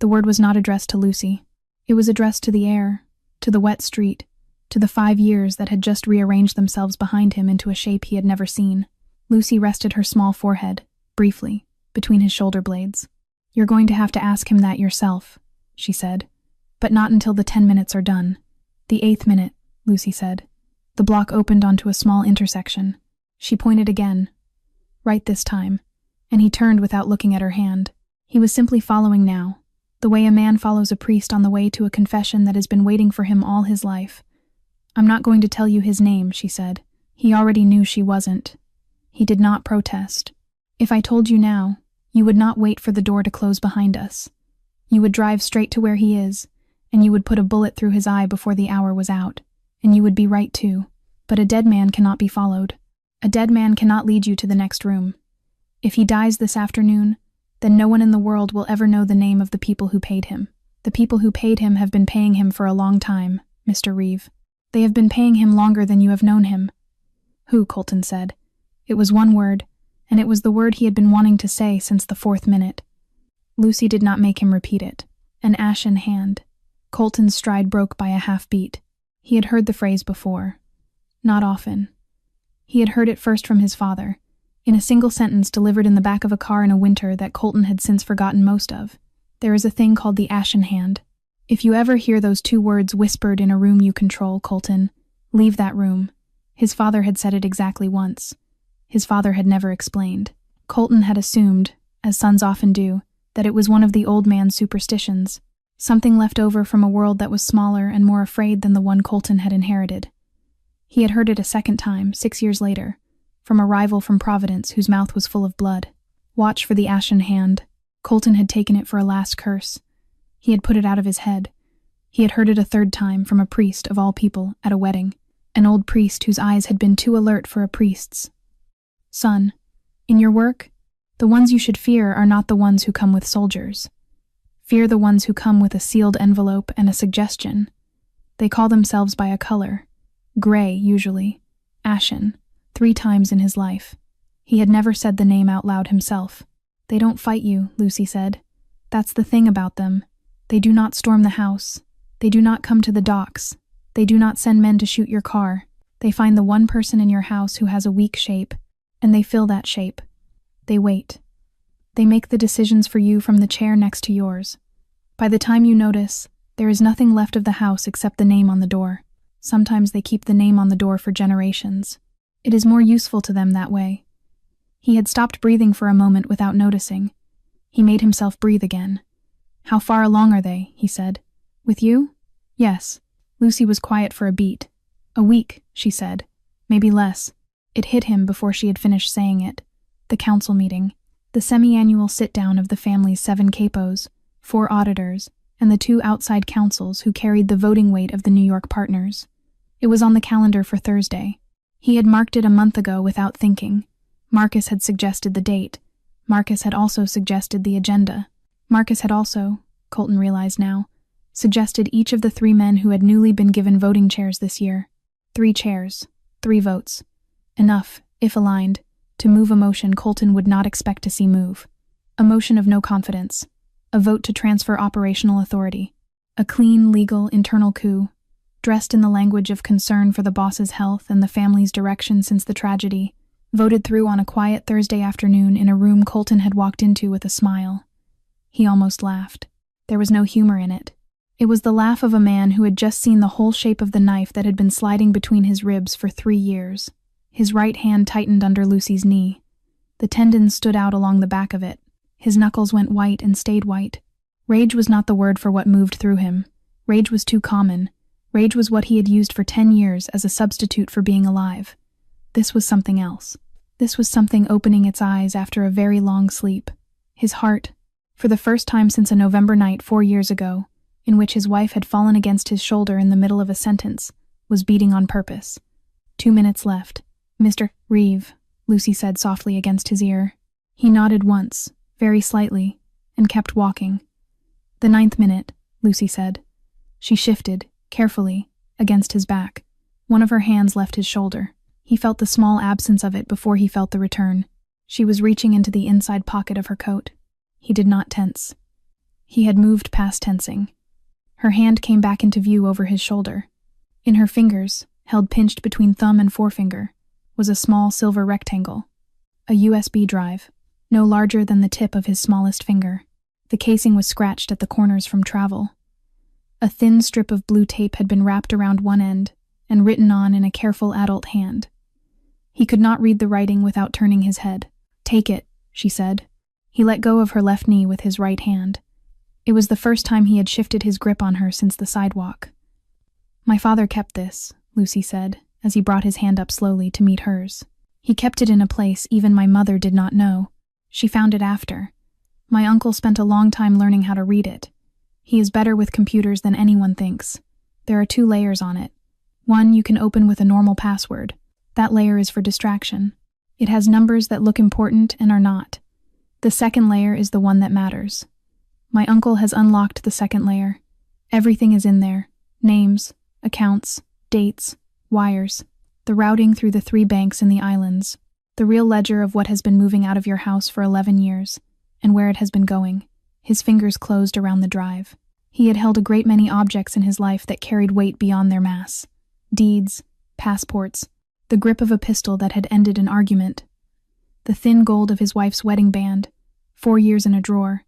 The word was not addressed to Lucy. It was addressed to the air, to the wet street, to the 5 years that had just rearranged themselves behind him into a shape he had never seen. Lucy rested her small forehead, briefly, between his shoulder blades. "You're going to have to ask him that yourself," she said. "But not until the 10 minutes are done." "The 8th minute," Lucy said. The block opened onto a small intersection. She pointed again. "Right this time," and he turned without looking at her hand. He was simply following now, the way a man follows a priest on the way to a confession that has been waiting for him all his life. "I'm not going to tell you his name," she said. He already knew she wasn't. He did not protest. "If I told you now, you would not wait for the door to close behind us. You would drive straight to where he is, and you would put a bullet through his eye before the hour was out, and you would be right too. But a dead man cannot be followed. A dead man cannot lead you to the next room. If he dies this afternoon, then no one in the world will ever know the name of the people who paid him. The people who paid him have been paying him for a long time, Mr. Reeve. They have been paying him longer than you have known him." "Who?" Colton said. It was one word, and it was the word he had been wanting to say since the 4th minute. Lucy did not make him repeat it. An ashen hand. Colton's stride broke by a half-beat. He had heard the phrase before. Not often. He had heard it first from his father, in a single sentence delivered in the back of a car in a winter that Colton had since forgotten most of. "There is a thing called the ashen hand. If you ever hear those 2 words whispered in a room you control, Colton, leave that room." His father had said it exactly once. His father had never explained. Colton had assumed, as sons often do, that it was one of the old man's superstitions, something left over from a world that was smaller and more afraid than the one Colton had inherited. He had heard it a second time, 6 years later, from a rival from Providence whose mouth was full of blood. Watch for the ashen hand. Colton had taken it for a last curse. He had put it out of his head. He had heard it a 3rd time from a priest, of all people, at a wedding, an old priest whose eyes had been too alert for a priest's. "Son, in your work, the ones you should fear are not the ones who come with soldiers. Fear the ones who come with a sealed envelope and a suggestion. They call themselves by a color. Gray, usually. Ashen. 3 times in his life. He had never said the name out loud himself. "They don't fight you," Lucy said. "That's the thing about them. They do not storm the house. They do not come to the docks. They do not send men to shoot your car. They find the one person in your house who has a weak shape, and they fill that shape. They wait. They make the decisions for you from the chair next to yours. By the time you notice, there is nothing left of the house except the name on the door. Sometimes they keep the name on the door for generations. It is more useful to them that way." He had stopped breathing for a moment without noticing. He made himself breathe again. "How far along are they?" he said. "With you?" "Yes." Lucy was quiet for a beat. "A week," she said. "Maybe less." It hit him before she had finished saying it. The council meeting. The semi-annual sit-down of the family's 7 capos, 4 auditors, and the 2 outside counsels who carried the voting weight of the New York partners. It was on the calendar for Thursday. He had marked it a month ago without thinking. Marcus had suggested the date. Marcus had also suggested the agenda. Marcus had also, Colton realized now, suggested each of the 3 men who had newly been given voting chairs this year. 3 chairs, 3 votes. Enough, if aligned, to move a motion Colton would not expect to see move. A motion of no confidence. A vote to transfer operational authority. A clean, legal, internal coup, dressed in the language of concern for the boss's health and the family's direction since the tragedy, voted through on a quiet Thursday afternoon in a room Colton had walked into with a smile. He almost laughed. There was no humor in it. It was the laugh of a man who had just seen the whole shape of the knife that had been sliding between his ribs for 3 years. His right hand tightened under Lucy's knee. The tendons stood out along the back of it. His knuckles went white and stayed white. Rage was not the word for what moved through him. Rage was too common. Rage was what he had used for 10 years as a substitute for being alive. This was something else. This was something opening its eyes after a very long sleep. His heart, for the first time since a November night 4 years ago, in which his wife had fallen against his shoulder in the middle of a sentence, was beating on purpose. 2 minutes left. "Mr. Reeve," Lucy said softly against his ear. He nodded once, very slightly, and kept walking. "The 9th minute," Lucy said. She shifted, carefully, against his back. One of her hands left his shoulder. He felt the small absence of it before he felt the return. She was reaching into the inside pocket of her coat. He did not tense. He had moved past tensing. Her hand came back into view over his shoulder. In her fingers, held pinched between thumb and forefinger, was a small silver rectangle. A USB drive, no larger than the tip of his smallest finger. The casing was scratched at the corners from travel. A thin strip of blue tape had been wrapped around one end and written on in a careful adult hand. He could not read the writing without turning his head. "Take it," she said. He let go of her left knee with his right hand. It was the first time he had shifted his grip on her since the sidewalk. "My father kept this," Lucy said, as he brought his hand up slowly to meet hers. "He kept it in a place even my mother did not know. She found it after. My uncle spent a long time learning how to read it. He is better with computers than anyone thinks. There are 2 layers on it. One you can open with a normal password. That layer is for distraction. It has numbers that look important and are not. The second layer is the one that matters. My uncle has unlocked the second layer. Everything is in there. Names, accounts, dates, wires, the routing through the 3 banks in the islands, the real ledger of what has been moving out of your house for 11 years, and where it has been going." His fingers closed around the drive. He had held a great many objects in his life that carried weight beyond their mass. Deeds, passports, the grip of a pistol that had ended an argument, the thin gold of his wife's wedding band, 4 years in a drawer.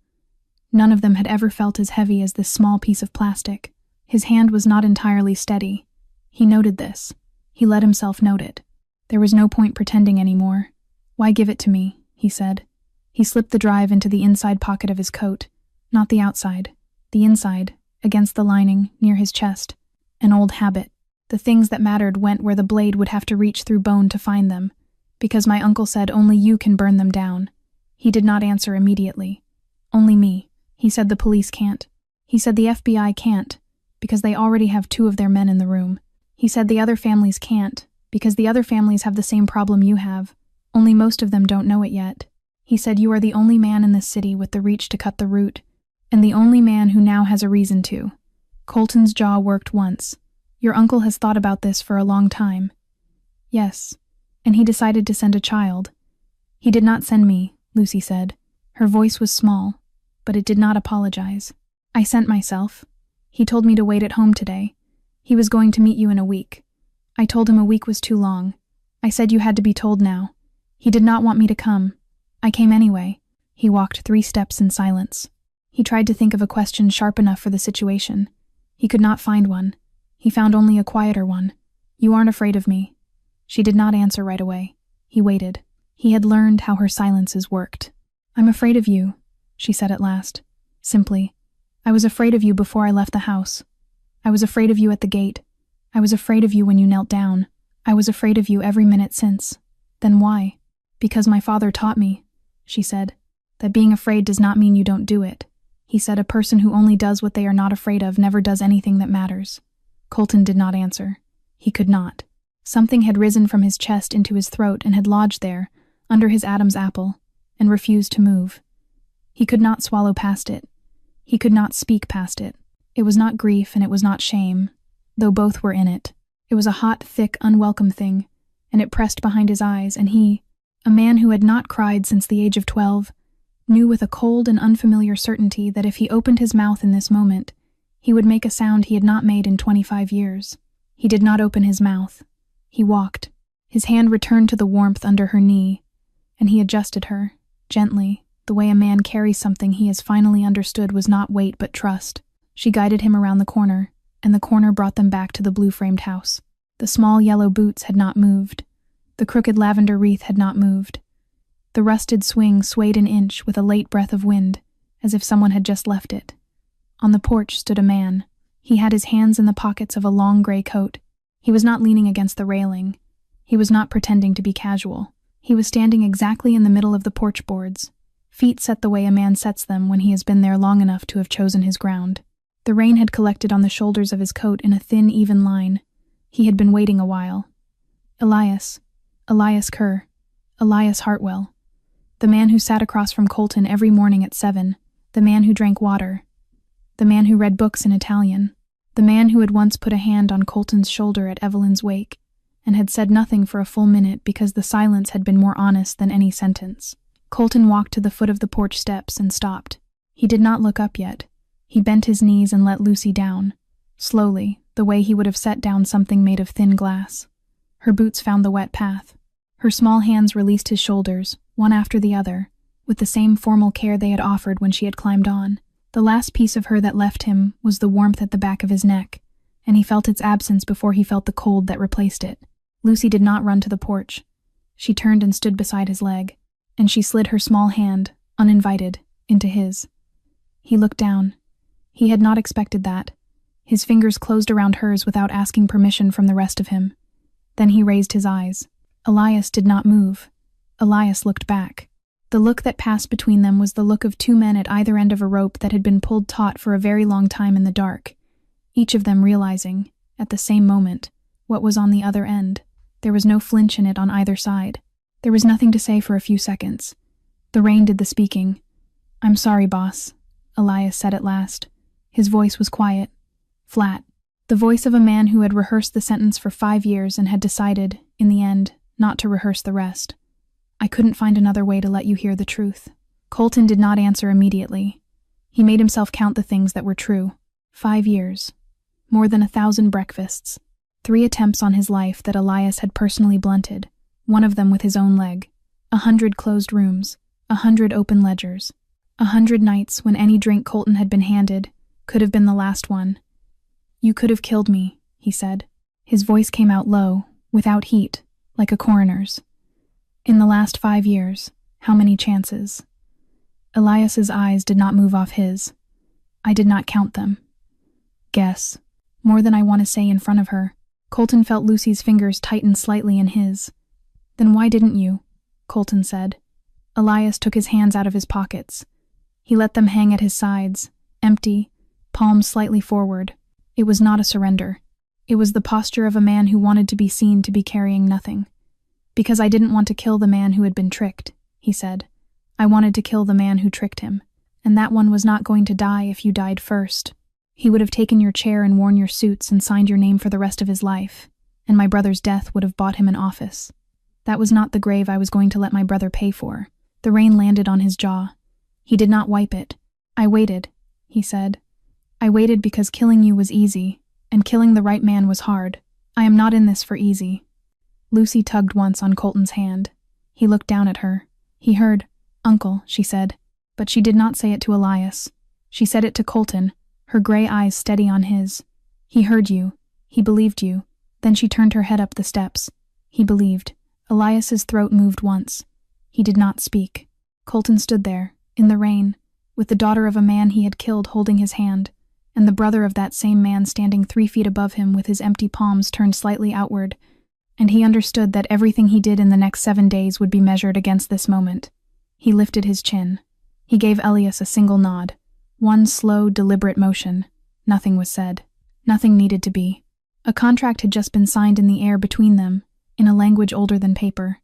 None of them had ever felt as heavy as this small piece of plastic. His hand was not entirely steady. He noted this. He let himself note it. There was no point pretending anymore. "Why give it to me?" he said. He slipped the drive into the inside pocket of his coat, not the outside, the inside, against the lining, near his chest. An old habit. The things that mattered went where the blade would have to reach through bone to find them, because my uncle said only you can burn them down. He did not answer immediately. "Only me." He said the police can't. He said the FBI can't, because they already have 2 of their men in the room. He said the other families can't, because the other families have the same problem you have, only most of them don't know it yet. He said you are the only man in this city with the reach to cut the root, and the only man who now has a reason to. Colton's jaw worked once. "Your uncle has thought about this for a long time." "Yes, and he decided to send a child." "He did not send me," Lucy said. Her voice was small, but it did not apologize. "I sent myself. He told me to wait at home today. He was going to meet you in a week. I told him a week was too long. I said you had to be told now. He did not want me to come. I came anyway." He walked 3 steps in silence. He tried to think of a question sharp enough for the situation. He could not find one. He found only a quieter one. "You aren't afraid of me?" She did not answer right away. He waited. He had learned how her silences worked. "I'm afraid of you," she said at last. Simply, "I was afraid of you before I left the house. I was afraid of you at the gate. I was afraid of you when you knelt down. I was afraid of you every minute since." "Then why?" "Because my father taught me," she said, "that being afraid does not mean you don't do it. He said a person who only does what they are not afraid of never does anything that matters." Colton did not answer. He could not. Something had risen from his chest into his throat and had lodged there, under his Adam's apple, and refused to move. He could not swallow past it. He could not speak past it. It was not grief and it was not shame, though both were in it. It was a hot, thick, unwelcome thing, and it pressed behind his eyes, and he, a man who had not cried since the age of 12, knew with a cold and unfamiliar certainty that if he opened his mouth in this moment, he would make a sound he had not made in 25 years. He did not open his mouth. He walked. His hand returned to the warmth under her knee, and he adjusted her, gently, the way a man carries something he has finally understood was not weight but trust. She guided him around the corner, and the corner brought them back to the blue-framed house. The small yellow boots had not moved. The crooked lavender wreath had not moved. The rusted swing swayed an inch with a late breath of wind, as if someone had just left it. On the porch stood a man. He had his hands in the pockets of a long gray coat. He was not leaning against the railing. He was not pretending to be casual. He was standing exactly in the middle of the porch boards, feet set the way a man sets them when he has been there long enough to have chosen his ground. The rain had collected on the shoulders of his coat in a thin, even line. He had been waiting a while. Elias Kerr, Elias Hartwell, the man who sat across from Colton every morning at 7, the man who drank water, the man who read books in Italian, the man who had once put a hand on Colton's shoulder at Evelyn's wake, and had said nothing for a full minute because the silence had been more honest than any sentence. Colton walked to the foot of the porch steps and stopped. He did not look up yet. He bent his knees and let Lucy down, slowly, the way he would have set down something made of thin glass. Her boots found the wet path. Her small hands released his shoulders, one after the other, with the same formal care they had offered when she had climbed on. The last piece of her that left him was the warmth at the back of his neck, and he felt its absence before he felt the cold that replaced it. Lucy did not run to the porch. She turned and stood beside his leg, and she slid her small hand, uninvited, into his. He looked down. He had not expected that. His fingers closed around hers without asking permission from the rest of him. Then he raised his eyes. Elias did not move. Elias looked back. The look that passed between them was the look of two men at either end of a rope that had been pulled taut for a very long time in the dark, each of them realizing, at the same moment, what was on the other end. There was no flinch in it on either side. There was nothing to say for a few seconds. The rain did the speaking. "I'm sorry, boss," Elias said at last. His voice was quiet, flat. The voice of a man who had rehearsed the sentence for 5 years and had decided, in the end, not to rehearse the rest. "I couldn't find another way to let you hear the truth." Colton did not answer immediately. He made himself count the things that were true. 5 years. More than 1,000 breakfasts. 3 attempts on his life that Elias had personally blunted, one of them with his own leg. 100 closed rooms. 100 open ledgers. 100 nights when any drink Colton had been handed could have been the last one. "You could have killed me," he said. His voice came out low, without heat, like a coroner's. "In the last 5 years, how many chances?" Elias's eyes did not move off his. "I did not count them." "Guess." More than I want to say in front of her. Colton felt Lucy's fingers tighten slightly in his. "Then why didn't you?" Colton said. Elias took his hands out of his pockets. He let them hang at his sides, empty, palms slightly forward. It was not a surrender. It was the posture of a man who wanted to be seen to be carrying nothing. "Because I didn't want to kill the man who had been tricked," he said. "I wanted to kill the man who tricked him. And that one was not going to die if you died first. He would have taken your chair and worn your suits and signed your name for the rest of his life, and my brother's death would have bought him an office. That was not the grave I was going to let my brother pay for." The rain landed on his jaw. He did not wipe it. "I waited," he said. "I waited because killing you was easy, and killing the right man was hard. I am not in this for easy." Lucy tugged once on Colton's hand. He looked down at her. He heard, "Uncle," she said. But she did not say it to Elias. She said it to Colton, her gray eyes steady on his. "He heard you. He believed you." Then she turned her head up the steps. He believed. Elias's throat moved once. He did not speak. Colton stood there, in the rain, with the daughter of a man he had killed holding his hand, and the brother of that same man standing 3 feet above him with his empty palms turned slightly outward, and he understood that everything he did in the next 7 days would be measured against this moment. He lifted his chin. He gave Elias a single nod. One slow, deliberate motion. Nothing was said. Nothing needed to be. A contract had just been signed in the air between them, in a language older than paper.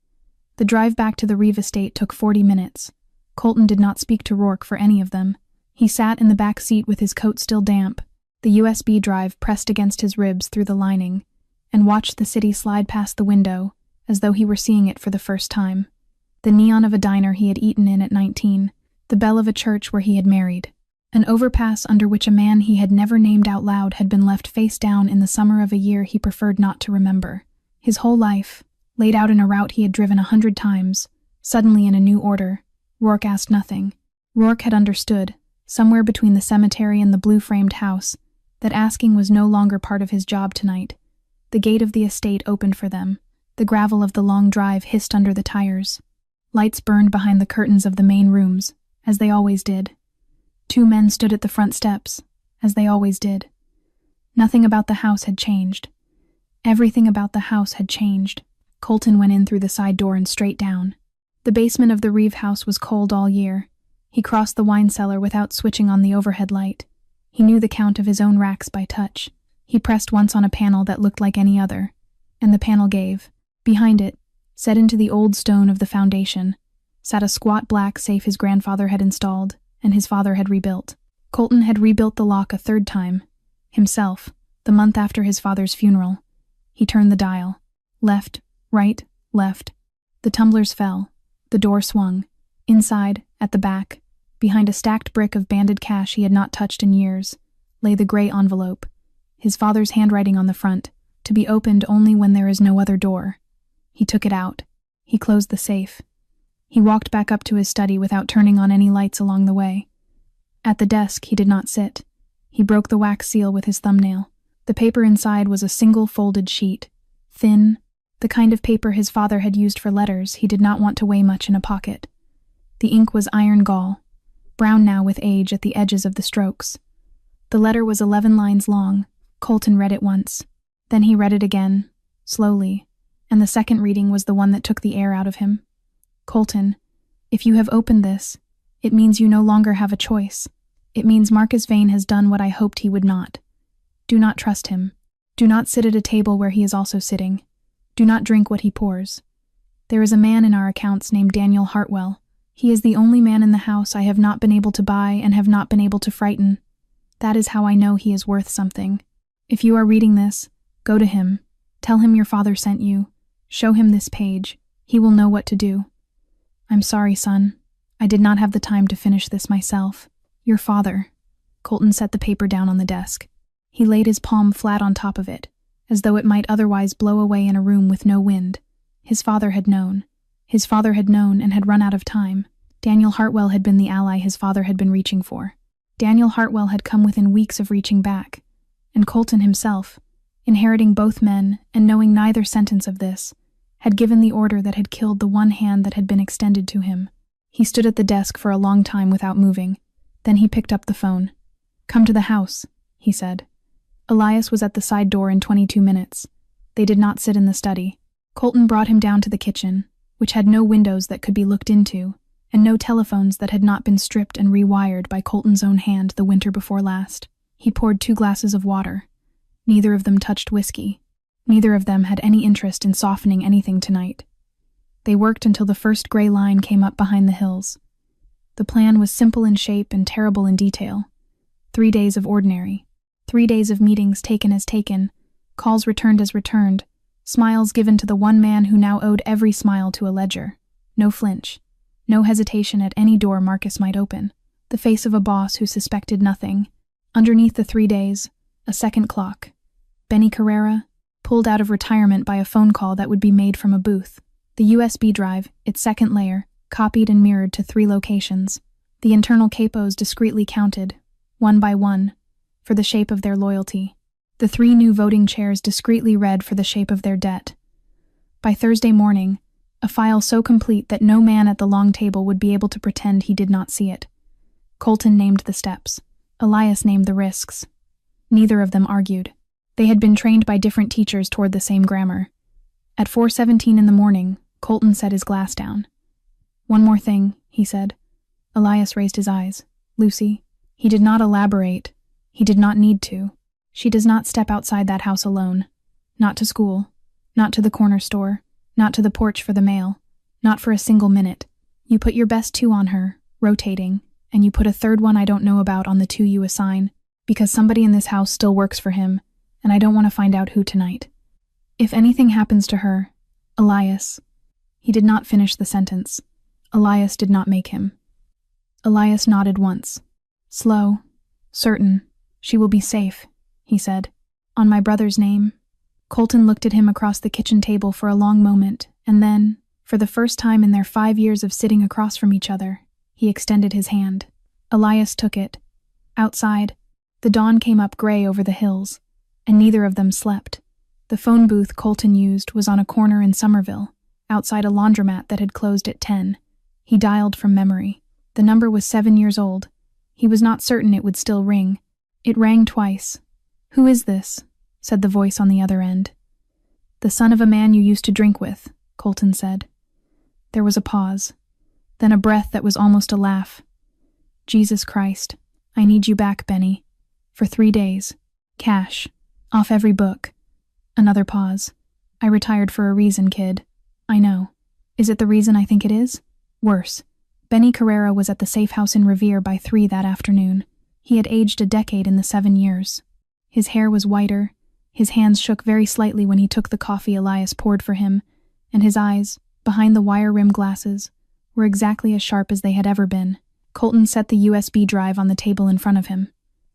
The drive back to the Reeve estate took 40 minutes. Colton did not speak to Rourke for any of them. He sat in the back seat with his coat still damp, the USB drive pressed against his ribs through the lining, and watched the city slide past the window, as though he were seeing it for the first time. The neon of a diner he had eaten in at 19, the bell of a church where he had married, an overpass under which a man he had never named out loud had been left face down in the summer of a year he preferred not to remember. His whole life, laid out in a route he had driven 100 times, suddenly in a new order. Rourke asked nothing. Rourke had understood, somewhere between the cemetery and the blue-framed house, that asking was no longer part of his job tonight. The gate of the estate opened for them. The gravel of the long drive hissed under the tires. Lights burned behind the curtains of the main rooms, as they always did. 2 men stood at the front steps, as they always did. Nothing about the house had changed. Everything about the house had changed. Colton went in through the side door and straight down. The basement of the Reeve house was cold all year. He crossed the wine cellar without switching on the overhead light. He knew the count of his own racks by touch. He pressed once on a panel that looked like any other, and the panel gave. Behind it, set into the old stone of the foundation, sat a squat black safe his grandfather had installed and his father had rebuilt. Colton had rebuilt the lock a 3rd time, himself, the month after his father's funeral. He turned the dial. Left, right, left. The tumblers fell. The door swung. Inside, at the back, Behind a stacked brick of banded cash he had not touched in years, lay the gray envelope, his father's handwriting on the front, to be opened only when there is no other door. He took it out. He closed the safe. He walked back up to his study without turning on any lights along the way. At the desk he did not sit. He broke the wax seal with his thumbnail. The paper inside was a single folded sheet, thin, the kind of paper his father had used for letters he did not want to weigh much in a pocket. The ink was iron gall, brown now with age at the edges of the strokes. The letter was 11 lines long. Colton read it once. Then he read it again, slowly, and the second reading was the one that took the air out of him. Colton, if you have opened this, it means you no longer have a choice. It means Marcus Vane has done what I hoped he would not. Do not trust him. Do not sit at a table where he is also sitting. Do not drink what he pours. There is a man in our accounts named Daniel Hartwell. He is the only man in the house I have not been able to buy and have not been able to frighten. That is how I know he is worth something. If you are reading this, go to him. Tell him your father sent you. Show him this page. He will know what to do. I'm sorry, son. I did not have the time to finish this myself. Your father. Colton set the paper down on the desk. He laid his palm flat on top of it, as though it might otherwise blow away in a room with no wind. His father had known. His father had known and had run out of time. Daniel Hartwell had been the ally his father had been reaching for. Daniel Hartwell had come within weeks of reaching back. And Colton himself, inheriting both men and knowing neither sentence of this, had given the order that had killed the one hand that had been extended to him. He stood at the desk for a long time without moving. Then he picked up the phone. "Come to the house," he said. Elias was at the side door in 22 minutes. They did not sit in the study. Colton brought him down to the kitchen, which had no windows that could be looked into, and no telephones that had not been stripped and rewired by Colton's own hand the winter before last. He poured 2 glasses of water. Neither of them touched whiskey. Neither of them had any interest in softening anything tonight. They worked until the first gray line came up behind the hills. The plan was simple in shape and terrible in detail. 3 days of ordinary. 3 days of meetings taken as taken, calls returned as returned, smiles given to the one man who now owed every smile to a ledger. No flinch. No hesitation at any door Marcus might open. The face of a boss who suspected nothing. Underneath the 3 days, a second clock. Benny Carrera, pulled out of retirement by a phone call that would be made from a booth. The USB drive, its second layer, copied and mirrored to 3 locations. The internal capos discreetly counted, one by one, for the shape of their loyalty. The 3 new voting chairs discreetly read for the shape of their debt. By Thursday morning, a file so complete that no man at the long table would be able to pretend he did not see it. Colton named the steps. Elias named the risks. Neither of them argued. They had been trained by different teachers toward the same grammar. At 4:17 in the morning, Colton set his glass down. "One more thing," he said. Elias raised his eyes. "Lucy." He did not elaborate. He did not need to. "She does not step outside that house alone. Not to school. Not to the corner store. Not to the porch for the mail. Not for a single minute. You put your best 2 on her, rotating, and you put a third one I don't know about on the 2 you assign, because somebody in this house still works for him, and I don't want to find out who tonight. If anything happens to her, Elias..." He did not finish the sentence. Elias did not make him. Elias nodded once. "Slow. Certain. She will be safe," he said. "On my brother's name." Colton looked at him across the kitchen table for a long moment, and then, for the first time in their 5 years of sitting across from each other, he extended his hand. Elias took it. Outside, the dawn came up gray over the hills, and neither of them slept. The phone booth Colton used was on a corner in Somerville, outside a laundromat that had closed at 10. He dialed from memory. The number was 7 years old. He was not certain it would still ring. It rang twice. "Who is this?" said the voice on the other end. "The son of a man you used to drink with," Colton said. There was a pause, then a breath that was almost a laugh. "Jesus Christ, I need you back, Benny. For 3 days. Cash. Off every book." Another pause. "I retired for a reason, kid. I know. Is it the reason I think it is? Worse. Benny Carrera was at the safe house in Revere by 3 that afternoon. He had aged a decade in the 7 years. His hair was whiter, his hands shook very slightly when he took the coffee Elias poured for him, and his eyes, behind the wire-rimmed glasses, were exactly as sharp as they had ever been. Colton set the USB drive on the table in front of him.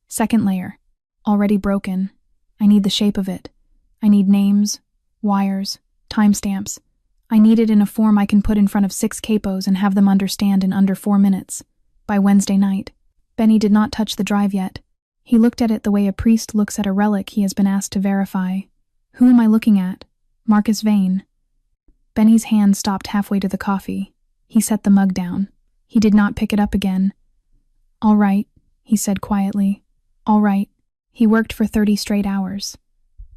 Second layer. Already broken. I need the shape of it. I need names, wires, timestamps. I need it in a form I can put in front of 6 capos and have them understand in under 4 minutes. By Wednesday night. Benny did not touch the drive yet. He looked at it the way a priest looks at a relic he has been asked to verify. Who am I looking at? Marcus Vane. Benny's hand stopped halfway to the coffee. He set the mug down. He did not pick it up again. All right, he said quietly. All right. He worked for 30 straight hours.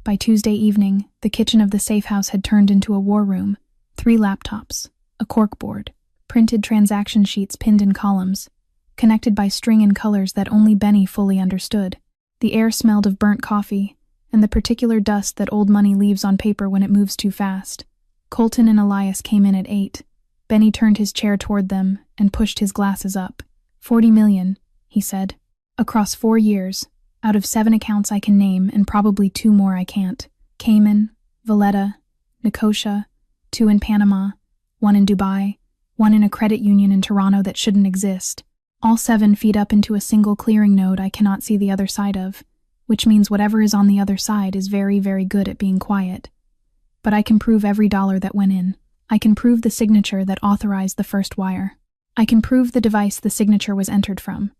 By Tuesday evening, the kitchen of the safe house had turned into a war room. 3 laptops, a corkboard, printed transaction sheets pinned in columns, connected by string and colors that only Benny fully understood. The air smelled of burnt coffee, and the particular dust that old money leaves on paper when it moves too fast. Colton and Elias came in at 8. Benny turned his chair toward them and pushed his glasses up. 40 million, he said. Across 4 years, out of 7 accounts I can name and probably 2 more I can't. Cayman, Valletta, Nicosia, 2 in Panama, 1 in Dubai, 1 in a credit union in Toronto that shouldn't exist. All 7 feed up into a single clearing node I cannot see the other side of, which means whatever is on the other side is very, very good at being quiet. But I can prove every dollar that went in. I can prove the signature that authorized the first wire. I can prove the device the signature was entered from.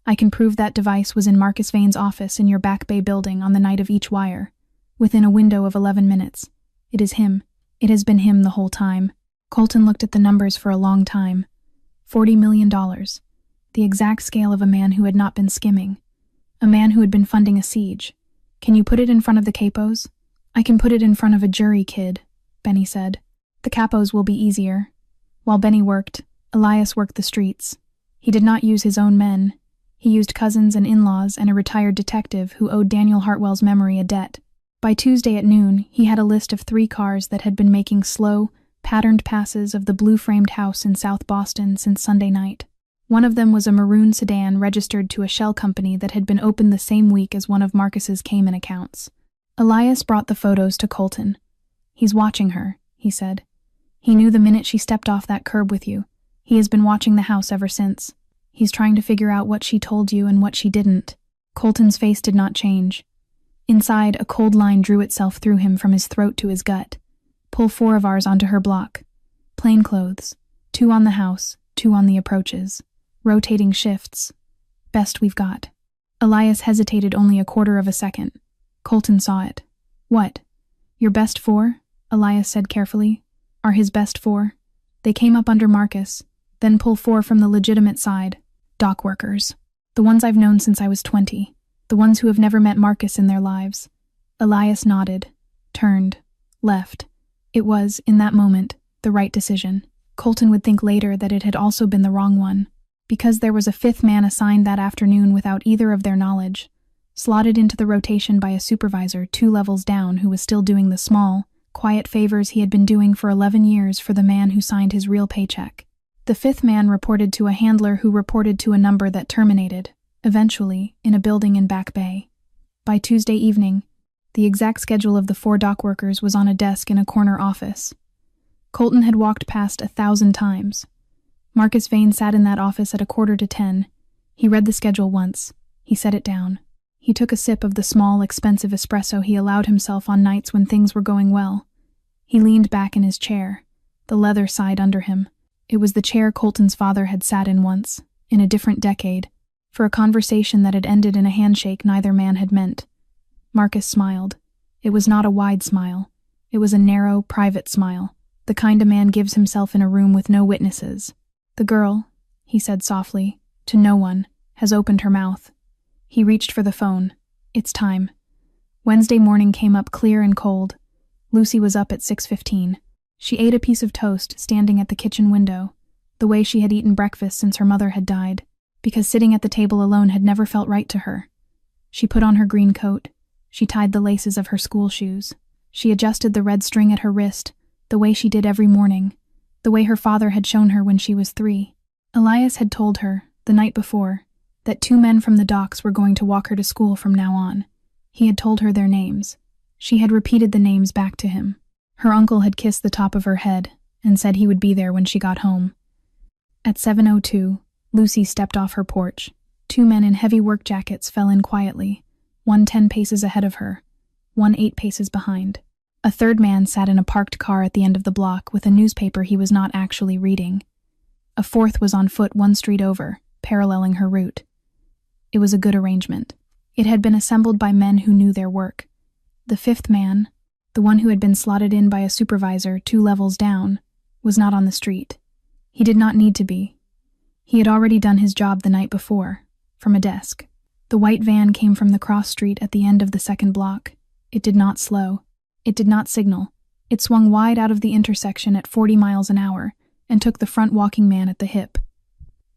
I can prove that device was in Marcus Vane's office in your Back Bay building on the night of each wire, within a window of 11 minutes. It is him. It has been him the whole time. Colton looked at the numbers for a long time. $40 million. The exact scale of a man who had not been skimming. A man who had been funding a siege. Can you put it in front of the capos? I can put it in front of a jury, kid, Benny said. The capos will be easier. While Benny worked, Elias worked the streets. He did not use his own men. He used cousins and in-laws and a retired detective who owed Daniel Hartwell's memory a debt. By Tuesday at noon, he had a list of 3 cars that had been making slow, patterned passes of the blue-framed house in South Boston since Sunday night. One of them was a maroon sedan registered to a shell company that had been opened the same week as one of Marcus's Cayman accounts. Elias brought the photos to Colton. He's watching her, he said. He knew the minute she stepped off that curb with you. He has been watching the house ever since. He's trying to figure out what she told you and what she didn't. Colton's face did not change. Inside, a cold line drew itself through him from his throat to his gut. Pull 4 of ours onto her block. Plain clothes. 2 on the house, 2 on the approaches. Rotating shifts. Best we've got. Elias hesitated only a quarter of a second. Colton saw it. What? Your best 4? Elias said carefully. Are his best 4? They came up under Marcus. Then pull 4 from the legitimate side. Dock workers. The ones I've known since I was 20. The ones who have never met Marcus in their lives. Elias nodded. Turned. Left. It was, in that moment, the right decision. Colton would think later that it had also been the wrong one. Because there was a 5th man assigned that afternoon without either of their knowledge. Slotted into the rotation by a supervisor 2 levels down who was still doing the small, quiet favors he had been doing for 11 years for the man who signed his real paycheck. The 5th man reported to a handler who reported to a number that terminated, eventually, in a building in Back Bay. By Tuesday evening, the exact schedule of the 4 dock workers was on a desk in a corner office. Colton had walked past 1,000 times. Marcus Vane sat in that office at 9:45. He read the schedule once. He set it down. He took a sip of the small, expensive espresso he allowed himself on nights when things were going well. He leaned back in his chair, the leather side under him. It was the chair Colton's father had sat in once, in a different decade, for a conversation that had ended in a handshake neither man had meant. Marcus smiled. It was not a wide smile. It was a narrow, private smile, the kind a man gives himself in a room with no witnesses. The girl, he said softly, to no one, has opened her mouth. He reached for the phone. It's time. Wednesday morning came up clear and cold. Lucy was up at 6:15. She ate a piece of toast standing at the kitchen window, the way she had eaten breakfast since her mother had died, because sitting at the table alone had never felt right to her. She put on her green coat. She tied the laces of her school shoes. She adjusted the red string at her wrist, the way she did every morning, the way her father had shown her when she was 3. Elias had told her, the night before, that 2 men from the docks were going to walk her to school from now on. He had told her their names. She had repeated the names back to him. Her uncle had kissed the top of her head and said he would be there when she got home. At 7:02, Lucy stepped off her porch. Two men in heavy work jackets fell in quietly, one 10 paces ahead of her, one 8 paces behind. A third man sat in a parked car at the end of the block with a newspaper he was not actually reading. A fourth was on foot 1 street over, paralleling her route. It was a good arrangement. It had been assembled by men who knew their work. The fifth man, the one who had been slotted in by a supervisor 2 levels down, was not on the street. He did not need to be. He had already done his job the night before, from a desk. The white van came from the cross street at the end of the second block. It did not slow. It did not signal. It swung wide out of the intersection at 40 miles an hour and took the front walking man at the hip.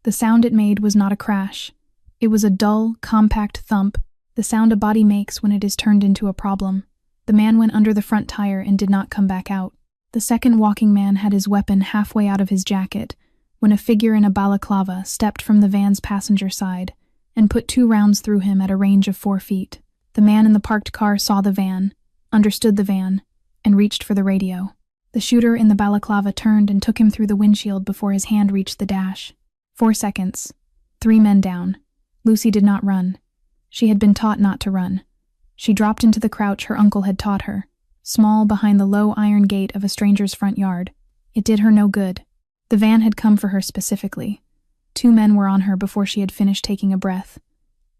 The sound it made was not a crash. It was a dull, compact thump, the sound a body makes when it is turned into a problem. The man went under the front tire and did not come back out. The second walking man had his weapon halfway out of his jacket when a figure in a balaclava stepped from the van's passenger side and put 2 rounds through him at a range of 4 feet. The man in the parked car saw the van, understood the van, and reached for the radio. The shooter in the balaclava turned and took him through the windshield before his hand reached the dash. 4 seconds. 3 men down. Lucy did not run. She had been taught not to run. She dropped into the crouch her uncle had taught her, small behind the low iron gate of a stranger's front yard. It did her no good. The van had come for her specifically. 2 men were on her before she had finished taking a breath.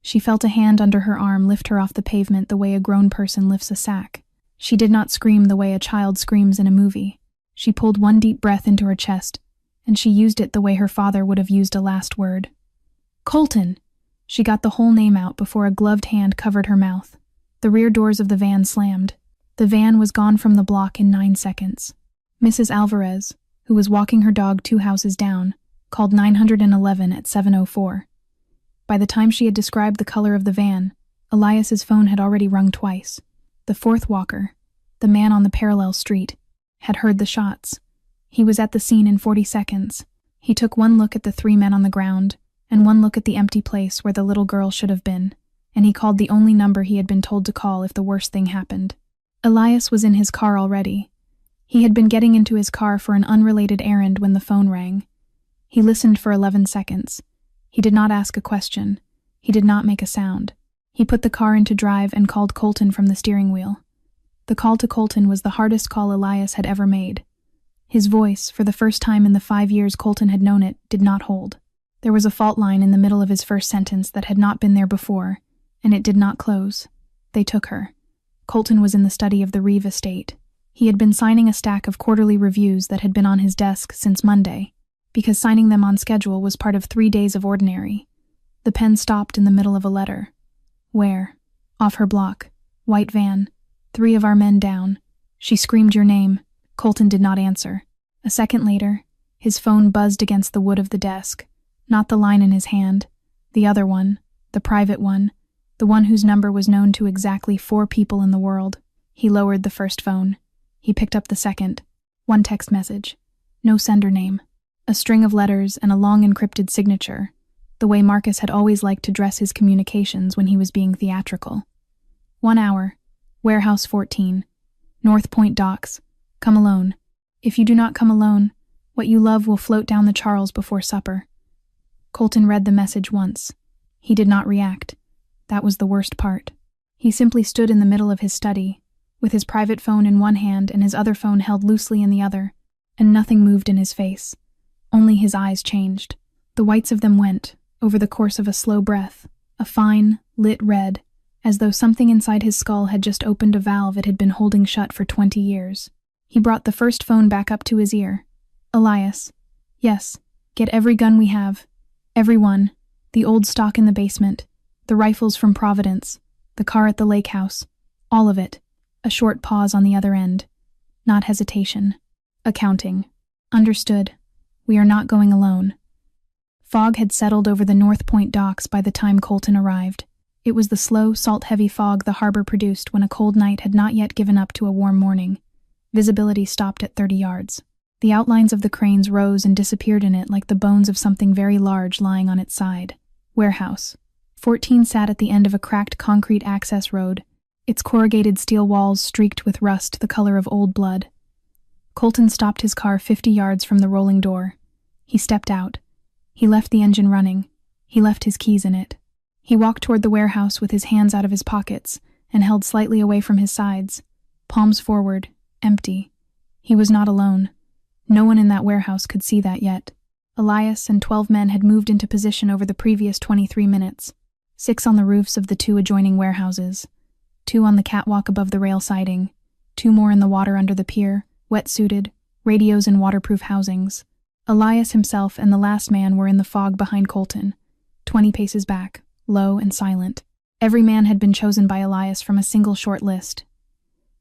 She felt a hand under her arm lift her off the pavement the way a grown person lifts a sack. She did not scream the way a child screams in a movie. She pulled 1 deep breath into her chest, and she used it the way her father would have used a last word. Colton! She got the whole name out before a gloved hand covered her mouth. The rear doors of the van slammed. The van was gone from the block in 9 seconds. Mrs. Alvarez, who was walking her dog 2 houses down, called 911 at 7:04. By the time she had described the color of the van, Elias's phone had already rung twice. The fourth walker, the man on the parallel street, had heard the shots. He was at the scene in 40 seconds. He took 1 look at the 3 men on the ground and 1 look at the empty place where the little girl should have been, and he called the only number he had been told to call if the worst thing happened. Elias was in his car already. He had been getting into his car for an unrelated errand when the phone rang. He listened for 11 seconds. He did not ask a question. He did not make a sound. He put the car into drive and called Colton from the steering wheel. The call to Colton was the hardest call Elias had ever made. His voice, for the first time in the 5 years Colton had known it, did not hold. There was a fault line in the middle of his first sentence that had not been there before, and it did not close. They took her. Colton was in the study of the Reeve estate. He had been signing a stack of quarterly reviews that had been on his desk since Monday, because signing them on schedule was part of 3 days of ordinary. The pen stopped in the middle of a letter. Where? Off her block. White van. 3 of our men down. She screamed your name. Colton did not answer. A second later, his phone buzzed against the wood of the desk. Not the line in his hand. The other one. The private one. The one whose number was known to exactly 4 people in the world. He lowered the first phone. He picked up the second. 1 text message. No sender name. A string of letters and a long encrypted signature, the way Marcus had always liked to dress his communications when he was being theatrical. 1 hour. Warehouse 14. North Point Docks. Come alone. If you do not come alone, what you love will float down the Charles before supper. Colton read the message once. He did not react. That was the worst part. He simply stood in the middle of his study, with his private phone in one hand and his other phone held loosely in the other, and nothing moved in his face. Only his eyes changed. The whites of them went, over the course of a slow breath, a fine, lit red, as though something inside his skull had just opened a valve it had been holding shut for 20 years. He brought the first phone back up to his ear. Elias. Yes, get every gun we have. Every one. The old stock in the basement. The rifles from Providence. The car at the lake house. All of it. A short pause on the other end. Not hesitation. Accounting. Understood. We are not going alone. Fog had settled over the North Point docks by the time Colton arrived. It was the slow, salt-heavy fog the harbor produced when a cold night had not yet given up to a warm morning. Visibility stopped at 30 yards. The outlines of the cranes rose and disappeared in it like the bones of something very large lying on its side. Warehouse. 14 sat at the end of a cracked concrete access road, its corrugated steel walls streaked with rust the color of old blood. Colton stopped his car 50 yards from the rolling door. He stepped out. He left the engine running. He left his keys in it. He walked toward the warehouse with his hands out of his pockets and held slightly away from his sides, palms forward, empty. He was not alone. No one in that warehouse could see that yet. Elias and 12 men had moved into position over the previous 23 minutes, 6 on the roofs of the 2 adjoining warehouses, 2 on the catwalk above the rail siding, 2 more in the water under the pier, wetsuited, radios in waterproof housings. Elias himself and the last man were in the fog behind Colton, 20 paces back, low and silent. Every man had been chosen by Elias from a single short list.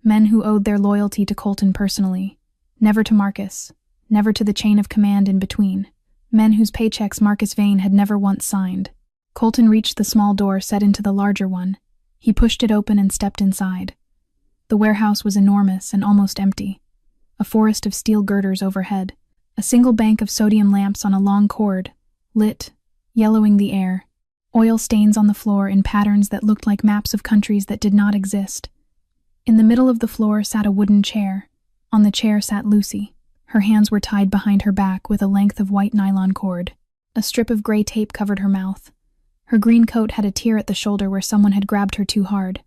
Men who owed their loyalty to Colton personally, never to Marcus, never to the chain of command in between. Men whose paychecks Marcus Vane had never once signed. Colton reached the small door set into the larger one. He pushed it open and stepped inside. The warehouse was enormous and almost empty. A forest of steel girders overhead. A single bank of sodium lamps on a long cord, lit, yellowing the air. Oil stains on the floor in patterns that looked like maps of countries that did not exist. In the middle of the floor sat a wooden chair. On the chair sat Lucy. Her hands were tied behind her back with a length of white nylon cord. A strip of gray tape covered her mouth. Her green coat had a tear at the shoulder where someone had grabbed her too hard.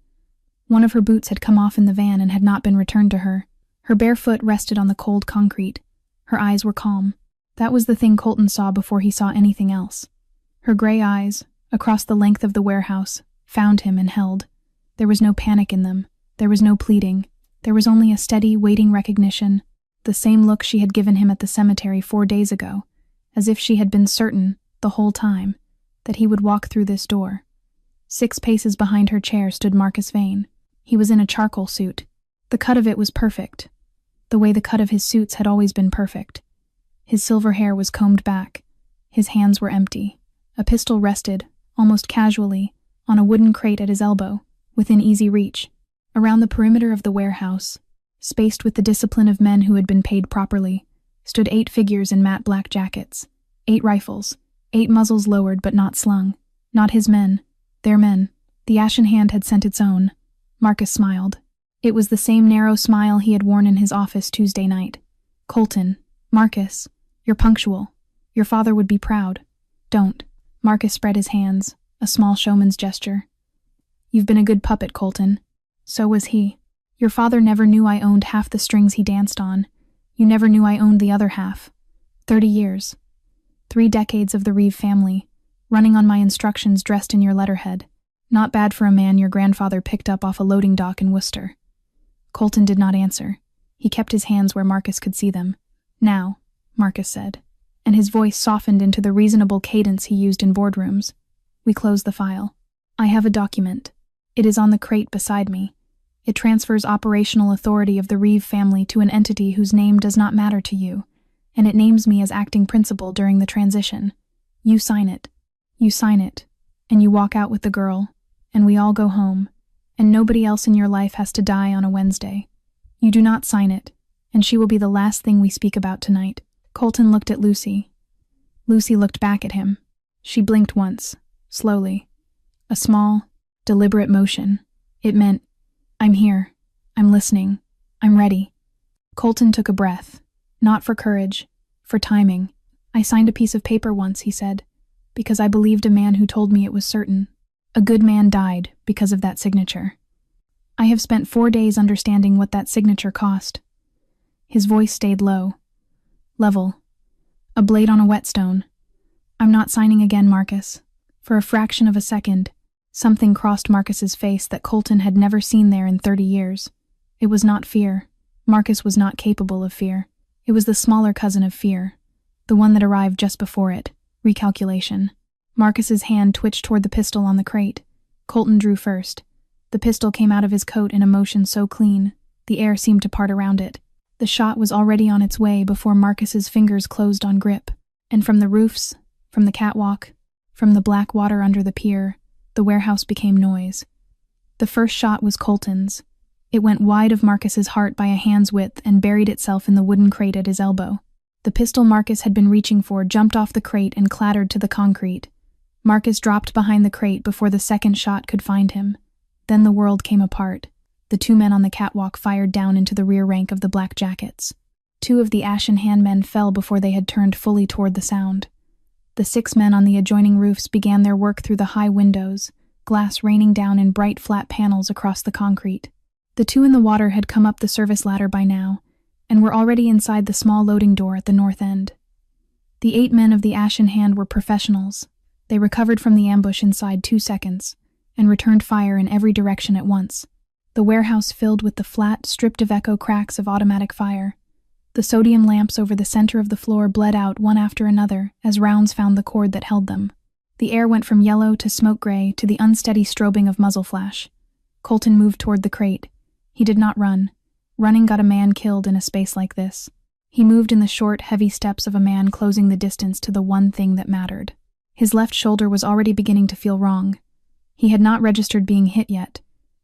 One of her boots had come off in the van and had not been returned to her. Her bare foot rested on the cold concrete. Her eyes were calm. That was the thing Colton saw before he saw anything else. Her gray eyes, across the length of the warehouse, found him and held. There was no panic in them. There was no pleading. There was only a steady, waiting recognition, the same look she had given him at the cemetery 4 days ago, as if she had been certain, the whole time, that he would walk through this door. 6 paces behind her chair stood Marcus Vane. He was in a charcoal suit. The cut of it was perfect, the way the cut of his suits had always been perfect. His silver hair was combed back. His hands were empty. A pistol rested, almost casually, on a wooden crate at his elbow, within easy reach. Around the perimeter of the warehouse, spaced with the discipline of men who had been paid properly, stood 8 figures in matte black jackets. 8 rifles, 8 muzzles lowered but not slung. Not his men, their men. The ashen hand had sent its own. Marcus smiled. It was the same narrow smile he had worn in his office Tuesday night. Colton, Marcus, you're punctual. Your father would be proud. Don't. Marcus spread his hands, a small showman's gesture. You've been a good puppet, Colton. So was he. Your father never knew I owned half the strings he danced on. You never knew I owned the other half. 30 years. 3 decades of the Reeve family, running on my instructions dressed in your letterhead. Not bad for a man your grandfather picked up off a loading dock in Worcester. Colton did not answer. He kept his hands where Marcus could see them. Now, Marcus said, and his voice softened into the reasonable cadence he used in boardrooms. We closed the file. I have a document. It is on the crate beside me. It transfers operational authority of the Reeve family to an entity whose name does not matter to you, and it names me as acting principal during the transition. You sign it. You sign it, and you walk out with the girl, and we all go home, and nobody else in your life has to die on a Wednesday. You do not sign it, and she will be the last thing we speak about tonight. Colton looked at Lucy. Lucy looked back at him. She blinked once, slowly. A small, deliberate motion. It meant, I'm here. I'm listening. I'm ready. Colton took a breath. Not for courage, for timing. I signed a piece of paper once, he said, because I believed a man who told me it was certain. A good man died because of that signature. I have spent 4 days understanding what that signature cost. His voice stayed low. Level. A blade on a whetstone. I'm not signing again, Marcus. For a fraction of a second, something crossed Marcus's face that Colton had never seen there in 30 years. It was not fear. Marcus was not capable of fear. It was the smaller cousin of fear, the one that arrived just before it, recalculation. Marcus's hand twitched toward the pistol on the crate. Colton drew first. The pistol came out of his coat in a motion so clean, the air seemed to part around it. The shot was already on its way before Marcus's fingers closed on grip, and from the roofs, from the catwalk, from the black water under the pier, the warehouse became noise. The first shot was Colton's. It went wide of Marcus's heart by a hand's width and buried itself in the wooden crate at his elbow. The pistol Marcus had been reaching for jumped off the crate and clattered to the concrete. Marcus dropped behind the crate before the second shot could find him. Then the world came apart. The 2 men on the catwalk fired down into the rear rank of the black jackets. 2 of the ashen handmen fell before they had turned fully toward the sound. The 6 men on the adjoining roofs began their work through the high windows, glass raining down in bright flat panels across the concrete. The 2 in the water had come up the service ladder by now, and were already inside the small loading door at the north end. The 8 men of the Ashen Hand were professionals. They recovered from the ambush inside 2 seconds, and returned fire in every direction at once. The warehouse filled with the flat, stripped of echo cracks of automatic fire. The sodium lamps over the center of the floor bled out one after another as rounds found the cord that held them. The air went from yellow to smoke gray to the unsteady strobing of muzzle flash. Colton moved toward the crate. He did not run. Running got a man killed in a space like this. He moved in the short, heavy steps of a man closing the distance to the one thing that mattered. His left shoulder was already beginning to feel wrong. He had not registered being hit yet.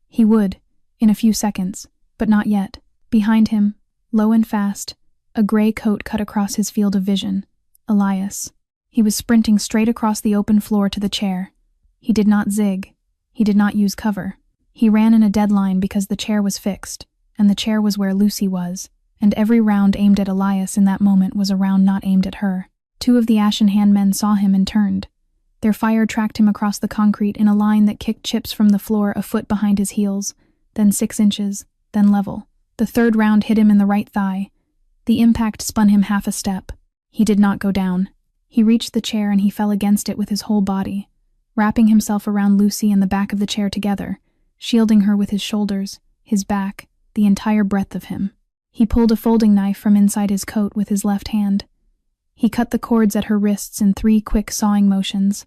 He would, in a few seconds, but not yet. Behind him, low and fast, a gray coat cut across his field of vision. Elias. He was sprinting straight across the open floor to the chair. He did not zig. He did not use cover. He ran in a dead line because the chair was fixed, and the chair was where Lucy was, and every round aimed at Elias in that moment was a round not aimed at her. 2 of the Ashen Hand men saw him and turned. Their fire tracked him across the concrete in a line that kicked chips from the floor a foot behind his heels, then 6 inches, then level. The 3rd round hit him in the right thigh. The impact spun him half a step. He did not go down. He reached the chair and he fell against it with his whole body, wrapping himself around Lucy and the back of the chair together, shielding her with his shoulders, his back, the entire breadth of him. He pulled a folding knife from inside his coat with his left hand. He cut the cords at her wrists in 3 quick sawing motions.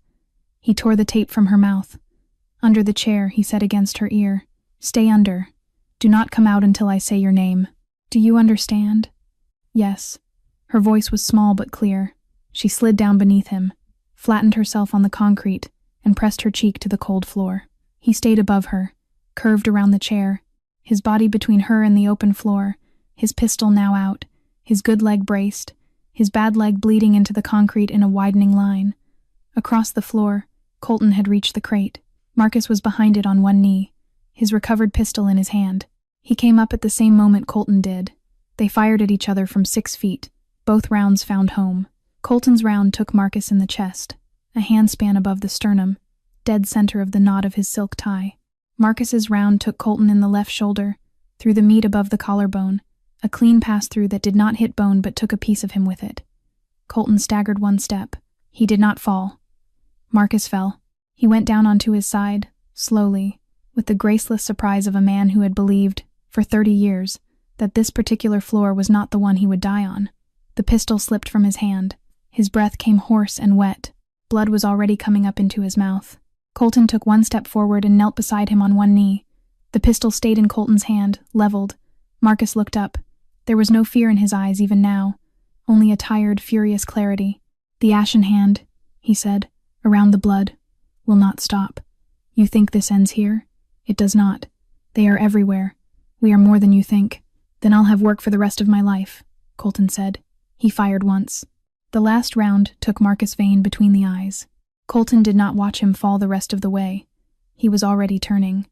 He tore the tape from her mouth. Under the chair, he said against her ear, "Stay under. Do not come out until I say your name. Do you understand?" Yes. Her voice was small but clear. She slid down beneath him, flattened herself on the concrete, and pressed her cheek to the cold floor. He stayed above her, curved around the chair, his body between her and the open floor, his pistol now out, his good leg braced, his bad leg bleeding into the concrete in a widening line. Across the floor, Colton had reached the crate. Marcus was behind it on one knee, his recovered pistol in his hand. He came up at the same moment Colton did. They fired at each other from 6 feet. Both rounds found home. Colton's round took Marcus in the chest, a handspan above the sternum, dead center of the knot of his silk tie. Marcus's round took Colton in the left shoulder, through the meat above the collarbone, a clean pass-through that did not hit bone but took a piece of him with it. Colton staggered 1 step. He did not fall. Marcus fell. He went down onto his side, slowly, with the graceless surprise of a man who had believed, for 30 years, that this particular floor was not the one he would die on. The pistol slipped from his hand. His breath came hoarse and wet. Blood was already coming up into his mouth. Colton took 1 step forward and knelt beside him on one knee. The pistol stayed in Colton's hand, leveled. Marcus looked up. There was no fear in his eyes even now, only a tired, furious clarity. "The Ashen Hand," he said, "around the blood, will not stop. You think this ends here? It does not. They are everywhere. We are more than you think." "Then I'll have work for the rest of my life," Colton said. He fired once. The last round took Marcus Vane between the eyes. Colton did not watch him fall the rest of the way. He was already turning.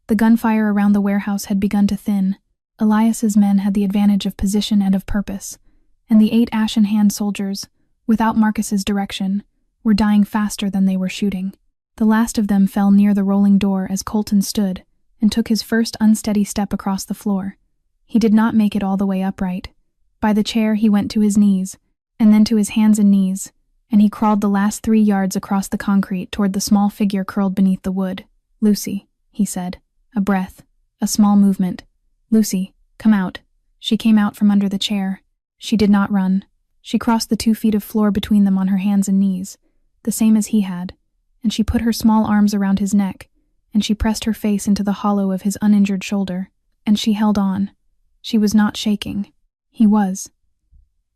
The gunfire around the warehouse had begun to thin. Elias's men had the advantage of position and of purpose, and the 8 Ashen Hand soldiers, without Marcus's direction, were dying faster than they were shooting. The last of them fell near the rolling door as Colton stood and took his first unsteady step across the floor. He did not make it all the way upright. By the chair he went to his knees, and then to his hands and knees, and he crawled the last 3 yards across the concrete toward the small figure curled beneath the wood. "Lucy," he said. A breath, a small movement. "Lucy, come out." She came out from under the chair. She did not run. She crossed the 2 feet of floor between them on her hands and knees, the same as he had, and she put her small arms around his neck, and she pressed her face into the hollow of his uninjured shoulder, and she held on. She was not shaking. He was.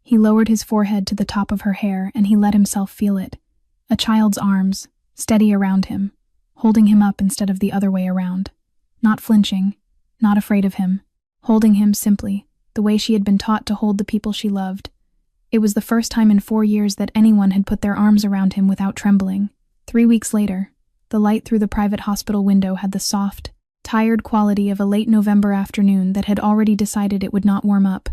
He lowered his forehead to the top of her hair, and he let himself feel it. A child's arms, steady around him, holding him up instead of the other way around. Not flinching, not afraid of him, holding him simply, the way she had been taught to hold the people she loved. It was the first time in 4 years that anyone had put their arms around him without trembling. 3 weeks later, the light through the private hospital window had the soft, tired quality of a late November afternoon that had already decided it would not warm up.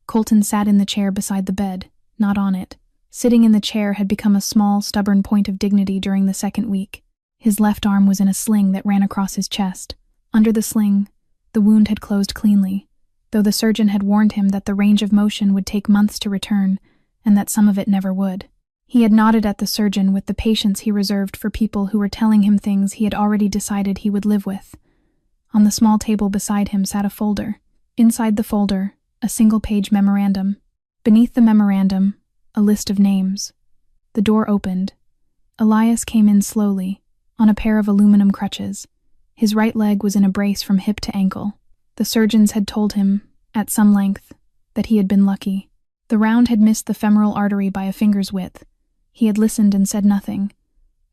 Colton sat in the chair beside the bed, not on it, Sitting in the chair had become a small, stubborn point of dignity during the second week. His left arm was in a sling that ran across his chest. Under the sling, the wound had closed cleanly, though the surgeon had warned him that the range of motion would take months to return, and that some of it never would. He had nodded at the surgeon with the patience he reserved for people who were telling him things he had already decided he would live with. On the small table beside him sat a folder. Inside the folder, a single-page memorandum. Beneath the memorandum, a list of names. The door opened. Elias came in slowly, on a pair of aluminum crutches. His right leg was in a brace from hip to ankle. The surgeons had told him, at some length, that he had been lucky. The round had missed the femoral artery by a finger's width. He had listened and said nothing.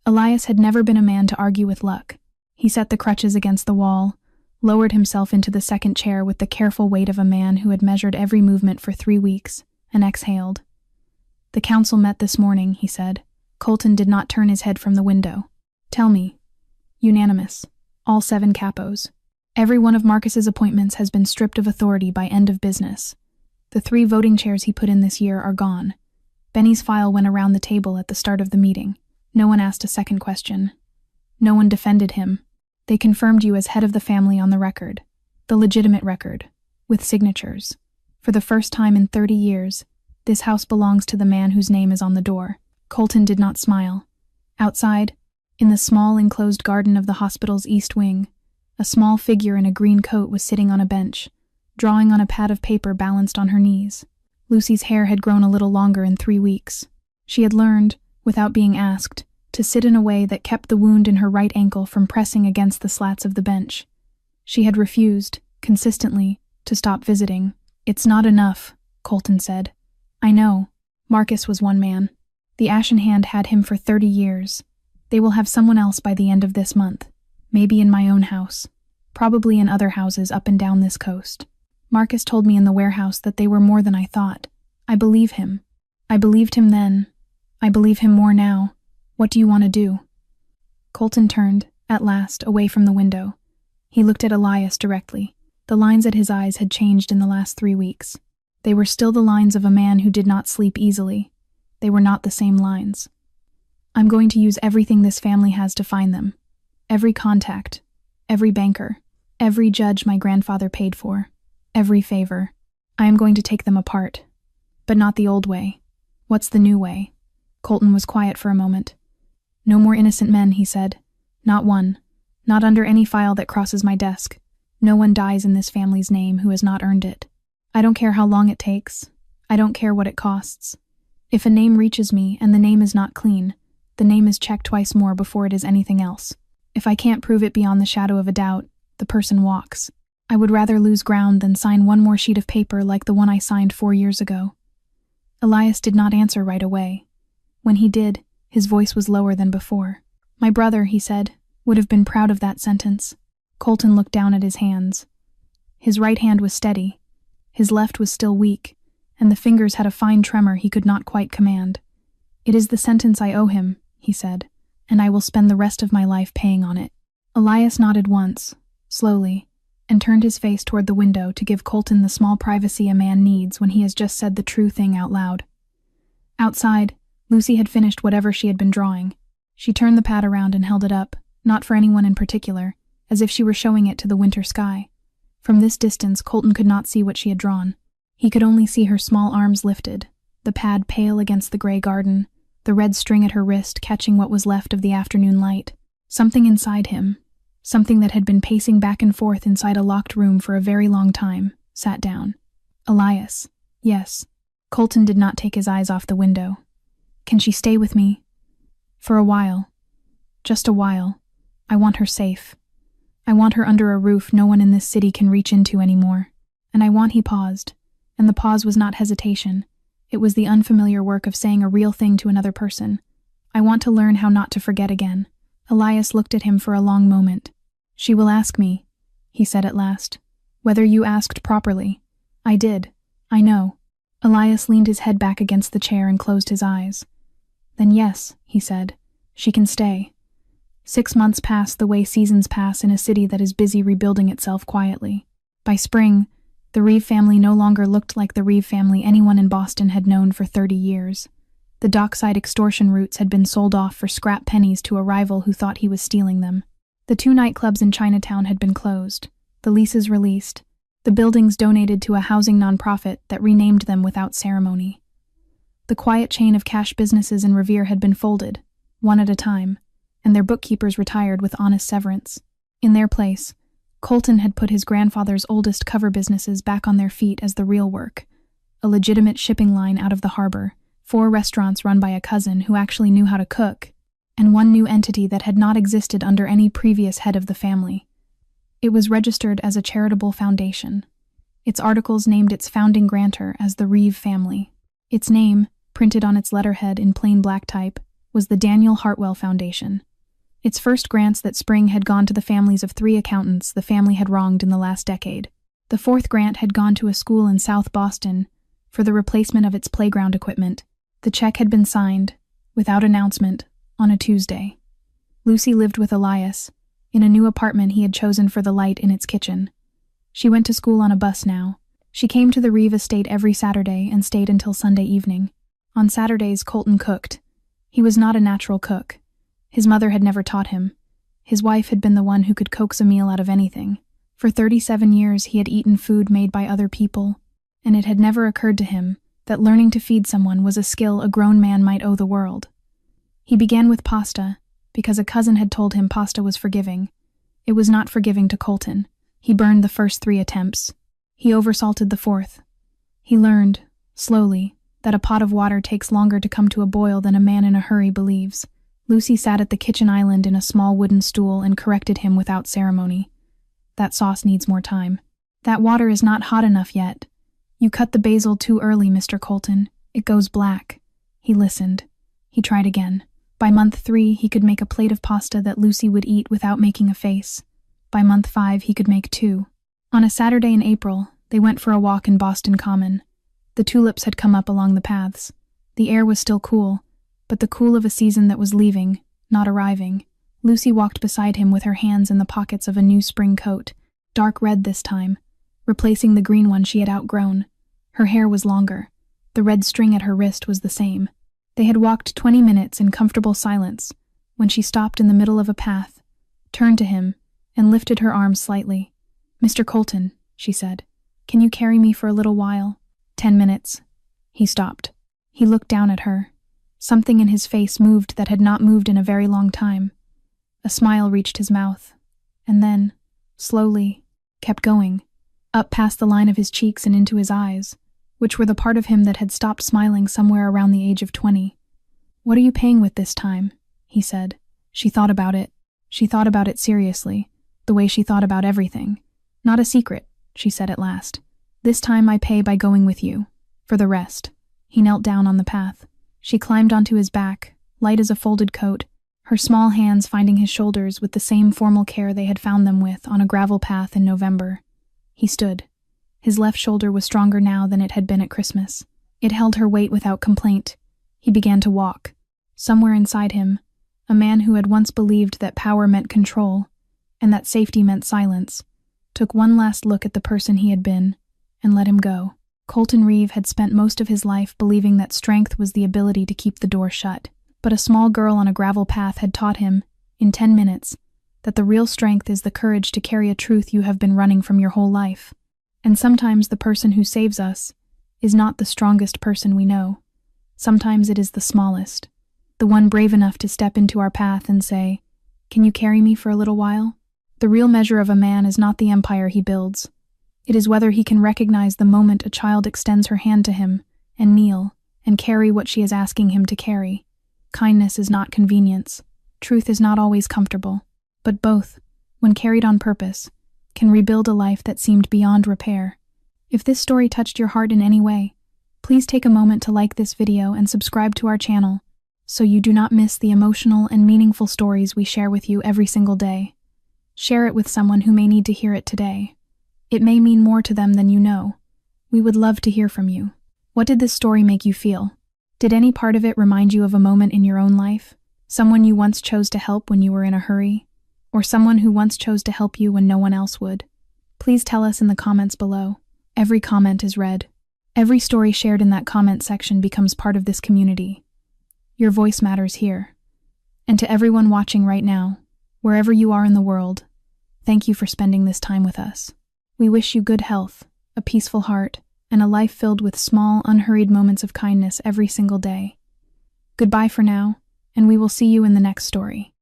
Elias had never been a man to argue with luck. He set the crutches against the wall, lowered himself into the second chair with the careful weight of a man who had measured every movement for 3 weeks, and exhaled. "The council met this morning," he said. Colton did not turn his head from the window. "Tell me." "Unanimous. All 7 capos. Every one of Marcus's appointments has been stripped of authority by end of business. The 3 voting chairs he put in this year are gone." Benny's file went around the table at the start of the meeting. No one asked a second question. No one defended him. They confirmed you as head of the family on the record, the legitimate record, with signatures. For the first time in 30 years, this house belongs to the man whose name is on the door. Colton did not smile. Outside, in the small enclosed garden of the hospital's east wing, a small figure in a green coat was sitting on a bench, drawing on a pad of paper balanced on her knees. Lucy's hair had grown a little longer in 3 weeks. She had learned, without being asked, to sit in a way that kept the wound in her right ankle from pressing against the slats of the bench. She had refused, consistently, to stop visiting. "It's not enough," Colton said. "I know. Marcus was one man. The Ashen Hand had him for 30 years. They will have someone else by the end of this month. Maybe in my own house. Probably in other houses up and down this coast. Marcus told me in the warehouse that they were more than I thought. I believe him. I believed him then. I believe him more now. What do you want to do?" Colton turned, at last, away from the window. He looked at Elias directly. The lines at his eyes had changed in the last 3 weeks. They were still the lines of a man who did not sleep easily. They were not the same lines. "I'm going to use everything this family has to find them. Every contact, every banker, every judge my grandfather paid for, every favor. I am going to take them apart. But not the old way. What's the new way?" Colton was quiet for a moment. "No more innocent men," he said. "Not one. Not under any file that crosses my desk. No one dies in this family's name who has not earned it. I don't care how long it takes. I don't care what it costs. If a name reaches me and the name is not clean, the name is checked twice more before it is anything else. If I can't prove it beyond the shadow of a doubt, the person walks. I would rather lose ground than sign one more sheet of paper like the one I signed 4 years ago." Elias did not answer right away. When he did, his voice was lower than before. "My brother," he said, "would have been proud of that sentence." Colton looked down at his hands. His right hand was steady. His left was still weak, and the fingers had a fine tremor he could not quite command. "It is the sentence I owe him," he said, "and I will spend the rest of my life paying on it." Elias nodded once, slowly, and turned his face toward the window to give Colton the small privacy a man needs when he has just said the true thing out loud. Outside, Lucy had finished whatever she had been drawing. She turned the pad around and held it up, not for anyone in particular, as if she were showing it to the winter sky. From this distance, Colton could not see what she had drawn. He could only see her small arms lifted, the pad pale against the gray garden, the red string at her wrist catching what was left of the afternoon light. Something inside him, something that had been pacing back and forth inside a locked room for a very long time, sat down. "Elias." "Yes." Colton did not take his eyes off the window. "Can she stay with me?" "For a while. Just a while. I want her safe. I want her under a roof no one in this city can reach into anymore. And I want—" He paused, and the pause was not hesitation. It was the unfamiliar work of saying a real thing to another person. "I want to learn how not to forget again." Elias looked at him for a long moment. "She will ask me," he said at last, "whether you asked properly." "I did. I know." Elias leaned his head back against the chair and closed his eyes. "Then yes," he said, "she can stay." 6 months passed the way seasons pass in a city that is busy rebuilding itself quietly. By spring, the Reeve family no longer looked like the Reeve family anyone in Boston had known for 30 years. The dockside extortion routes had been sold off for scrap pennies to a rival who thought he was stealing them. The 2 nightclubs in Chinatown had been closed, the leases released, the buildings donated to a housing nonprofit that renamed them without ceremony. The quiet chain of cash businesses in Revere had been folded, one at a time, and their bookkeepers retired with honest severance. In their place, Colton had put his grandfather's oldest cover businesses back on their feet as the real work: a legitimate shipping line out of the harbor, 4 restaurants run by a cousin who actually knew how to cook, and one new entity that had not existed under any previous head of the family. It was registered as a charitable foundation. Its articles named its founding grantor as the Reeve family. Its name, printed on its letterhead in plain black type, was the Daniel Hartwell Foundation. Its first grants that spring had gone to the families of 3 accountants the family had wronged in the last decade. The 4th grant had gone to a school in South Boston for the replacement of its playground equipment. The check had been signed, without announcement, on a Tuesday. Lucy lived with Elias, in a new apartment he had chosen for the light in its kitchen. She went to school on a bus now. She came to the Reeve estate every Saturday and stayed until Sunday evening. On Saturdays, Colton cooked. He was not a natural cook. His mother had never taught him. His wife had been the one who could coax a meal out of anything. For 37 years he had eaten food made by other people, and it had never occurred to him that learning to feed someone was a skill a grown man might owe the world. He began with pasta, because a cousin had told him pasta was forgiving. It was not forgiving to Colton. He burned the first 3 attempts. He oversalted the 4th. He learned, slowly, that a pot of water takes longer to come to a boil than a man in a hurry believes. Lucy sat at the kitchen island in a small wooden stool and corrected him without ceremony. That sauce needs more time. That water is not hot enough yet. You cut the basil too early, Mr. Colton. It goes black. He listened. He tried again. By month 3, he could make a plate of pasta that Lucy would eat without making a face. By month 5, he could make 2. On a Saturday in April, they went for a walk in Boston Common. The tulips had come up along the paths. The air was still cool, but the cool of a season that was leaving, not arriving. Lucy walked beside him with her hands in the pockets of a new spring coat, dark red this time, replacing the green one she had outgrown. Her hair was longer. The red string at her wrist was the same. They had walked 20 minutes in comfortable silence when she stopped in the middle of a path, turned to him, and lifted her arms slightly. "Mr. Colton," she said, "can you carry me for a little while?" 10 minutes. He stopped. He looked down at her. Something in his face moved that had not moved in a very long time. A smile reached his mouth, and then, slowly, kept going, up past the line of his cheeks and into his eyes, which were the part of him that had stopped smiling somewhere around the age of 20. "What are you paying with this time?" he said. She thought about it. She thought about it seriously, the way she thought about everything. "Not a secret," she said at last. "This time I pay by going with you. For the rest." He knelt down on the path. She climbed onto his back, light as a folded coat, her small hands finding his shoulders with the same formal care they had found them with on a gravel path in November. He stood. His left shoulder was stronger now than it had been at Christmas. It held her weight without complaint. He began to walk. Somewhere inside him, a man who had once believed that power meant control, and that safety meant silence, took one last look at the person he had been, and let him go. Colton Reeve had spent most of his life believing that strength was the ability to keep the door shut, but a small girl on a gravel path had taught him, in 10 minutes, that the real strength is the courage to carry a truth you have been running from your whole life. And sometimes the person who saves us is not the strongest person we know. Sometimes it is the smallest, the one brave enough to step into our path and say, "Can you carry me for a little while?" The real measure of a man is not the empire he builds. It is whether he can recognize the moment a child extends her hand to him and kneel and carry what she is asking him to carry. Kindness is not convenience. Truth is not always comfortable. But both, when carried on purpose, can rebuild a life that seemed beyond repair. If this story touched your heart in any way, please take a moment to like this video and subscribe to our channel so you do not miss the emotional and meaningful stories we share with you every single day. Share it with someone who may need to hear it today. It may mean more to them than you know. We would love to hear from you. What did this story make you feel? Did any part of it remind you of a moment in your own life? Someone you once chose to help when you were in a hurry? Or someone who once chose to help you when no one else would? Please tell us in the comments below. Every comment is read. Every story shared in that comment section becomes part of this community. Your voice matters here. And to everyone watching right now, wherever you are in the world, thank you for spending this time with us. We wish you good health, a peaceful heart, and a life filled with small, unhurried moments of kindness every single day. Goodbye for now, and we will see you in the next story.